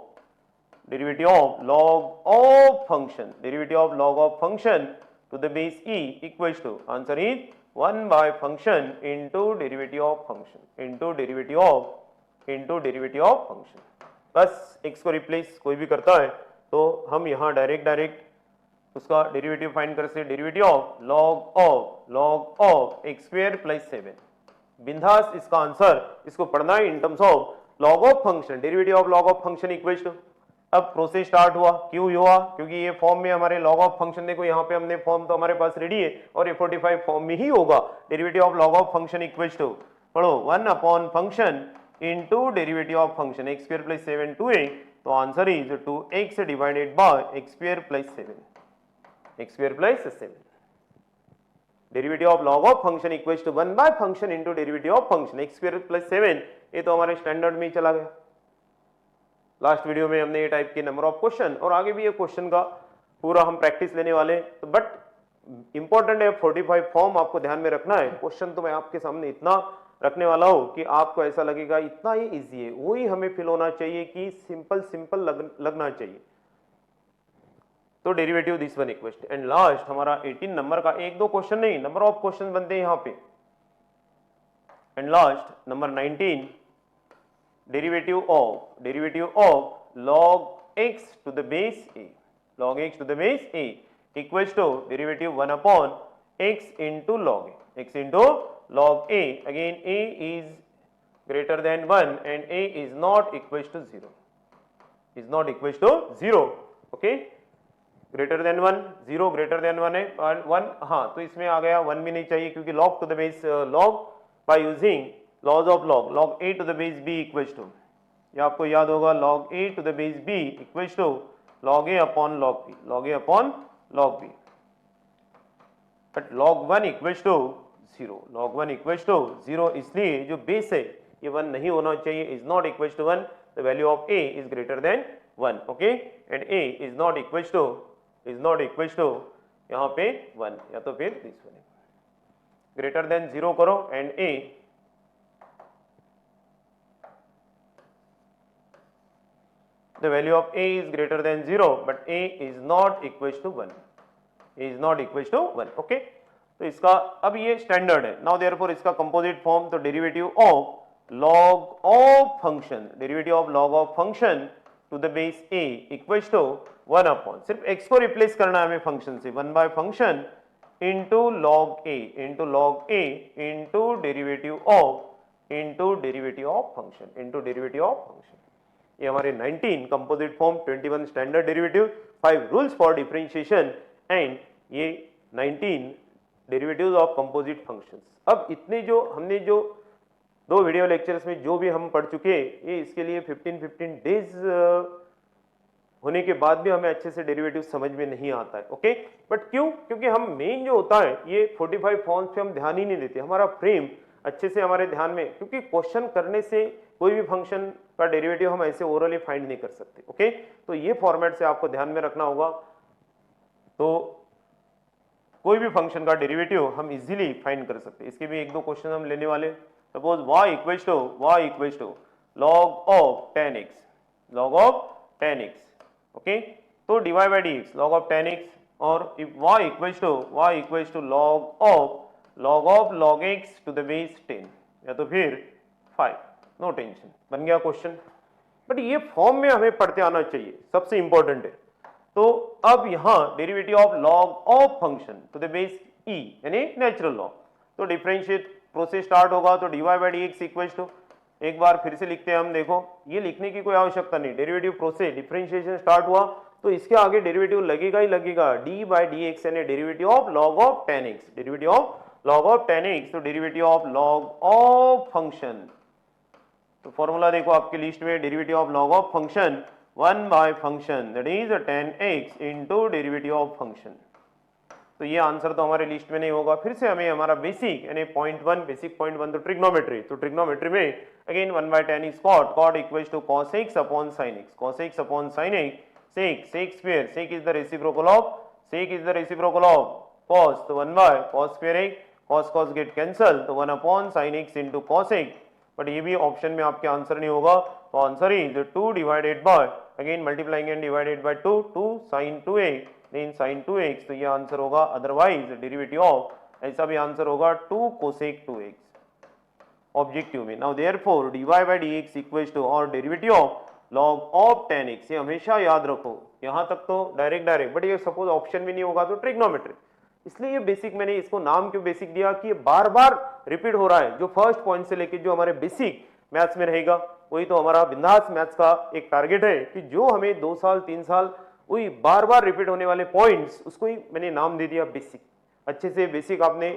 log of function, derivative of log of function to the base e equals to, answer is 1 by function into derivative of function, into derivative of function। बस x को replace कोई भी करता है तो हम यहाँ direct उसका डेरिवेटिव फाइंड कर सकते, derivative of log of x square plus 7। बिंदास इसका आंसर, इसको पढ़ना है in terms of log of function, derivative of log of function equals to. अब प्रोसेस स्टार्ट हुआ, क्यों हुआ, क्योंकि ये फॉर्म में हमारे log ऑफ फंक्शन, देखो यहाँ पे हमने फॉर्म तो हमारे पास रेडी है और ये 45 फॉर्म में ही होगा। Derivative of log of function equals to, पढ़ो 1 upon function into derivative of function x square plus 7 2a, तो answer is 2x divided by x square plus 7, x square plus 7। Derivative of log of function equals to 1 bye function into derivative of function x square plus 7, ये तो हमारे standard में ही चला गया। Last video में हमने ये टाइप के नंबर ऑफ क्वेश्चन और आगे भी ये क्वेश्चन का पूरा हम प्रैक्टिस लेने वाले हैं, तो बट इंपॉर्टेंट है 45 फॉर्म आपको ध्यान में रखना है। क्वेश्चन तो मैं आपके सामने इतना रखने वाला हूं कि आपको ऐसा लगेगा इतना ही इजी है, वही हमें फील होना चाहिए कि सिंपल लगना चाहिए। तो derivative this one equals to, and last हमारा 18 नंबर का एक दो क्वेश्चन नहीं, नंबर ऑफ क्वेश्चन बनते हैं यहाँ पे। And last number 19, derivative of log x to the base a, log x to the base a equals to derivative 1 upon x into log a, x into log a, again a is greater than 1 and a is not equals to 0, is not equals to 0। okay, greater than 1, 0 greater than 1 है, और 1 हाँ तो इसमें आ गया 1 भी नहीं चाहिए क्योंकि log to the base log by using laws of log a to the base b equals to, ये आपको याद होगा log a to the base b equals to log a upon log b, log a upon log b, but log 1 equals to 0, log 1 equals to 0, इसलिए जो base है ये 1 नहीं होना चाहिए, is not equals to 1, the value of a is greater than 1, okay, and a is not equals to यहाँ पे 1 या तो फिर दिस वन, ग्रेटर देन 0 करो and a the value of a is greater than 0 but a is not equals to 1, a is not equals to 1, okay। तो इसका अब ये स्टैंडर्ड है। नाउ देयरफॉर इसका कंपोजिट फॉर्म, तो derivative of log of function, derivative of log of function to the base a equals to 1 upon, सिर्फ x को replace करना है हमें फंक्शन से, 1 bye function into log a into derivative of function, ये हमारे 19 composite form, 21 standard derivative, 5 rules for differentiation and ये 19 derivatives of composite functions. अब इतने जो हमने जो दो वीडियो लेक्चर्स में जो भी हम पढ़ चुके हैं, ये इसके लिए 15 डेज होने के बाद भी हमें अच्छे से डेरिवेटिव समझ में नहीं आता है, ओके। बट क्यों, क्योंकि हम मेन जो होता है ये 45 फॉर्म्स पे हम ध्यान ही नहीं देते, हमारा फ्रेम अच्छे से हमारे ध्यान में, क्योंकि क्वेश्चन करने से कोई भी फंक्शन का डेरिवेटिव हम ऐसे ओरली फाइंड नहीं कर सकते, ओके। तो ये फॉर्मेट से आपको ध्यान में रखना होगा, तो कोई भी फंक्शन का डेरिवेटिव हम इजीली फाइंड कर सकते हैं। इसके भी एक दो क्वेश्चन हम लेने वाले। Suppose y equals to log of 10x, okay. तो dy by dx log of 10x, और if y equals to log of log x to the base 10 या तो फिर 5, नो टेंशन, बन गया क्वेश्चन। बट ये फॉर्म में हमें पढ़ते आना चाहिए, सबसे इंपॉर्टेंट है। तो अब यहां derivative of log of function to the base e यानी नेचुरल लॉग, तो डिफरेंशिएट प्रोसेस स्टार्ट होगा। तो dy by d x equal to, एक बार फिर से लिखते हैं हम, देखो ये लिखने की कोई आवश्यकता नहीं, डेरिवेटिव प्रोसेस डिफरेंशिएशन स्टार्ट हुआ तो इसके आगे डेरिवेटिव लगेगा ही लगेगा, डी बाई डी एक्स यानी derivative of log of ten x, derivative of log of ten x, तो derivative of log of function, तो फॉर्मूला देखो आपके लिस्ट में, derivative of log of function 1 bye function that is 10x into derivative of function. तो ये answer तो हमारे list में नहीं होगा। फिर से हमें हमारा बेसिक यानी पॉइंट 1, बेसिक पॉइंट 1 तो ट्रिग्नोमेट्री, तो ट्रिग्नोमेट्री में again 1 by 10 is cot, cot equals to cos x upon sin x, cos x upon sin x, sec, sec square, sec is the reciprocal of, sec is the reciprocal of cos, तो 1 बाय cos square x, cos cos get cancel, तो 1 अपॉन sin x into cos x, but ये भी option में आपके answer नहीं होगा, तो answer is 2 divided by, again multiplying and divided by 2, 2 sin 2x, then sin 2x, तो ये आंसर होगा। अदरवाइज डेरिवेटिव ऑफ, ऐसा भी आंसर होगा 2 cosec 2x ऑब्जेक्टिव में। Now therefore dy by dx equals to, और derivative of log of 10x, ये हमेशा याद रखो, यहां तक तो डायरेक्ट, बट ये सपोज ऑप्शन में नहीं होगा तो ट्रिग्नोमेट्री, इसलिए ये बेसिक मैंने इसको नाम क्यों बेसिक दिया कि ये बार बार रिपीट हो रहा है। जो फर्स्ट पॉइंट से लेके जो हमारे बेसिक मैथ्स में रहेगा, वही तो हमारा बिंदास मैथ्स का एक टारगेट है कि जो हमें 2 साल 3 साल वही बार बार रिपीट होने वाले पॉइंट्स, उसको ही मैंने नाम दे दिया बेसिक। अच्छे से बेसिक आपने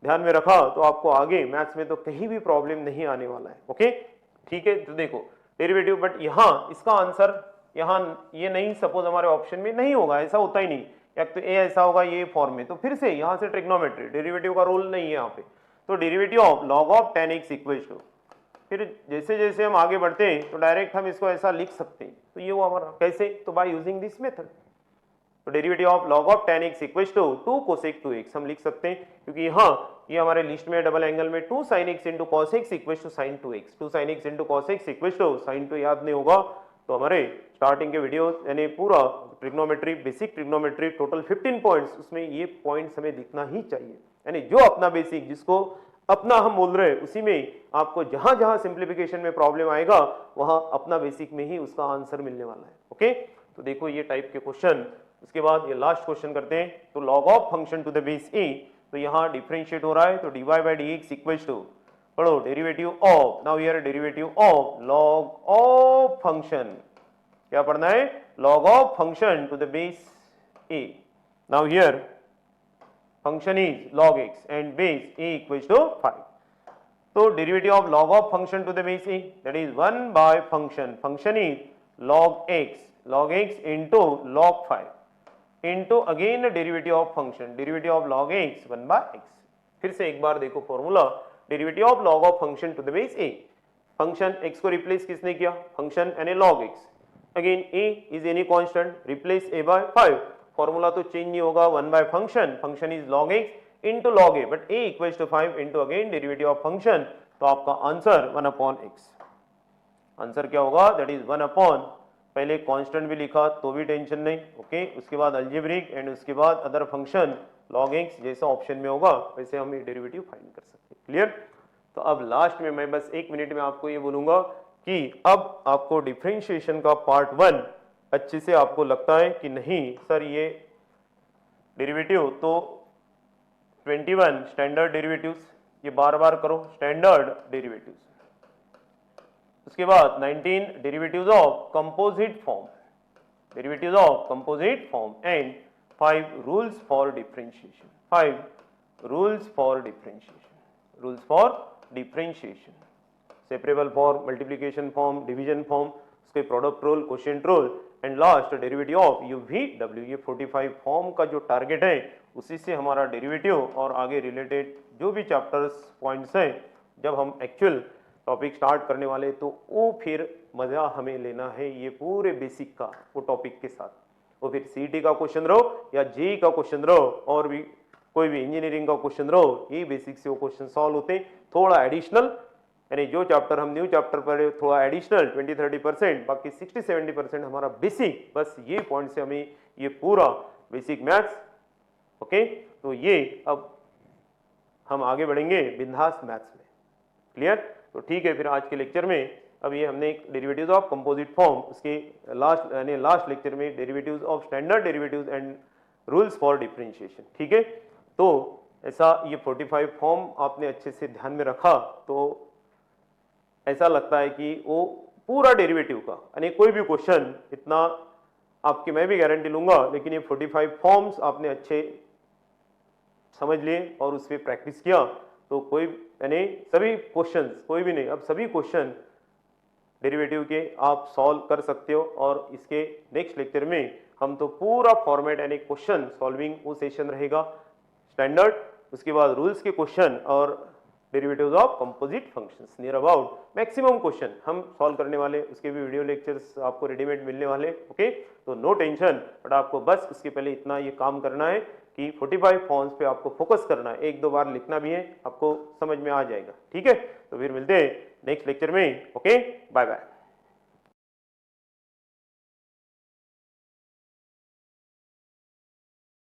ध्यान में रखा तो आपको आगे मैथ्स में तो कहीं भी प्रॉब्लम नहीं आने वाला है। ओके ठीक है, तो देखो डेरिवेटिव, बट यहाँ इसका आंसर यहाँ ये नहीं, सपोज हमारे ऑप्शन में नहीं होगा, ऐसा होता ही नहीं, या तो ए ऐसा होगा ये फॉर्म में, तो फिर से यहाँ से ट्रिग्नोमेट्री, डेरिवेटिव का रोल नहीं है यहाँ पे, तो derivative of log of 10x equals to, फिर जैसे जैसे हम आगे बढ़ते हैं तो डायरेक्ट हम इसको ऐसा लिख सकते हैं, तो ये वो हमारा कैसे, तो बाय यूजिंग दिस मेथड, तो derivative of log of 10x equals to 2 cosec 2x हम लिख सकते हैं, क्योंकि यहाँ ये हमारे लिस्ट में डबल एंगल में 2 sin x into cos x equals to sin 2x, 2 sin x into cos x equals to sin 2 याद नहीं होगा तो हमारे स्टार्टिंग के वीडियो यानी पूरा trigonometry, basic trigonometry total 15 points, उसमें ये पॉइंट्स हमें दिखना ही चाहिए, यानी जो अपना बेसिक जिसको अपना हम बोल रहे हैं उसी में आपको जहां जहां सिंप्लीफिकेशन में प्रॉब्लम आएगा वहां अपना बेसिक में ही उसका आंसर मिलने वाला है। ओके, तो देखो ये टाइप के क्वेश्चन, उसके बाद ये लास्ट क्वेश्चन करते हैं, तो log of function to the base a, तो यहाँ डिफरेंशिएट हो रहा है, तो dy by d x equals to, पढ़ो derivative of, now here derivative of log of function, क्या पढ़ना है, log of function to the base a, now here function is log x and base a equals to 5. So derivative of log of function to the base a, that is 1 by function is log x into log 5 into again the derivative of function, derivative of log x 1 by x. फिर से एक बार देखो formula, derivative of log of function to the base a, function x को replace किसने किया, function यानी log x, again a is any constant, replace a by 5, formula तो चेंज नहीं होगा, 1 bye function is log x into log a, but a equals to 5 into again derivative of function, तो आपका answer 1 अपॉन x, answer क्या होगा, that is 1 upon, पहले constant भी लिखा तो भी टेंशन नहीं, ओके, उसके बाद अलजेब्रिक एंड उसके बाद अदर फंक्शन log x, जैसा ऑप्शन में होगा वैसे हम ये डेरिवेटिव फाइंड कर सकते हैं। क्लियर, तो अब लास्ट में मैं बस 1 मिनट में आपको ये बोलूंगा कि अब आपको डिफरेंशिएशन का पार्ट 1 अच्छे से आपको लगता है कि नहीं सर ये डेरिवेटिव तो 21 स्टैंडर्ड डेरिवेटिव्स, ये बार बार करो स्टैंडर्ड डेरिवेटिव्स, उसके बाद 19 derivatives of composite form, derivatives of composite form and 5 rules for differentiation, 5 rules for differentiation, rules for differentiation, separable form, multiplication form, division form, उसके product rule, quotient rule and last derivative of U V W, ये 45 form का जो target है उसी से हमारा derivative और आगे रिलेटेड जो भी चैप्टर्स पॉइंट्स हैं, जब हम एक्चुअल टॉपिक स्टार्ट करने वाले तो वो फिर मजा हमें लेना है ये पूरे बेसिक का वो टॉपिक के साथ, वो फिर सीईटी का क्वेश्चन रहो या जेईई का क्वेश्चन रहो और भी कोई भी इंजीनियरिंग का क्वेश्चन रहो, ये बेसिक से वो क्वेश्चन सॉल्व होते हैं, थोड़ा एडिशनल यानी जो चैप्टर हम न्यू चैप्टर पढ़े थोड़ा एडिशनल 20-30%, बाकी 60-70% हमारा बेसिक, बस ये पॉइंट से हमें ये पूरा बेसिक मैथ्स, ओके, तो ये अब हम आगे बढ़ेंगे बिंदास मैथ्स में। क्लियर, तो ठीक है, फिर आज के लेक्चर में अब ये हमने एक डेरिवेटिव्स ऑफ कंपोजिट फॉर्म उसके लास्ट लेक्चर में derivatives of standard derivatives and rules for differentiation, ठीक है। तो ऐसा ये 45 फॉर्म आपने अच्छे से ध्यान में रखा तो ऐसा लगता है कि वो पूरा डेरिवेटिव का यानी कोई भी क्वेश्चन इतना आपकी मैं भी गारंटी लूंगा, लेकिन ये 45 फॉर्म्स आपने अच्छे समझ लिए और उस पर प्रैक्टिस किया तो कोई यानी सभी क्वेश्चंस, कोई भी नहीं, अब सभी क्वेश्चन डेरिवेटिव के आप सॉल्व कर सकते हो। और इसके नेक्स्ट लेक्चर में हम तो पूरा फॉर्मेट यानी क्वेश्चन सॉल्विंग वो सेशन रहेगा स्टैंडर्ड, उसके बाद रूल्स के क्वेश्चन और derivatives of composite functions, near about maximum question हम सॉल्व करने वाले, उसके भी वीडियो लेक्चर्स आपको रेडीमेड मिलने वाले, ओके। तो नो टेंशन, बट आपको बस उसके पहले इतना ये काम करना है कि 45 फॉर्म्स पे आपको फोकस करना है, एक दो बार लिखना भी है, आपको समझ में आ जाएगा, ठीक है। तो फिर मिलते हैं नेक्स्ट लेक्चर में, ओके, बाय बाय।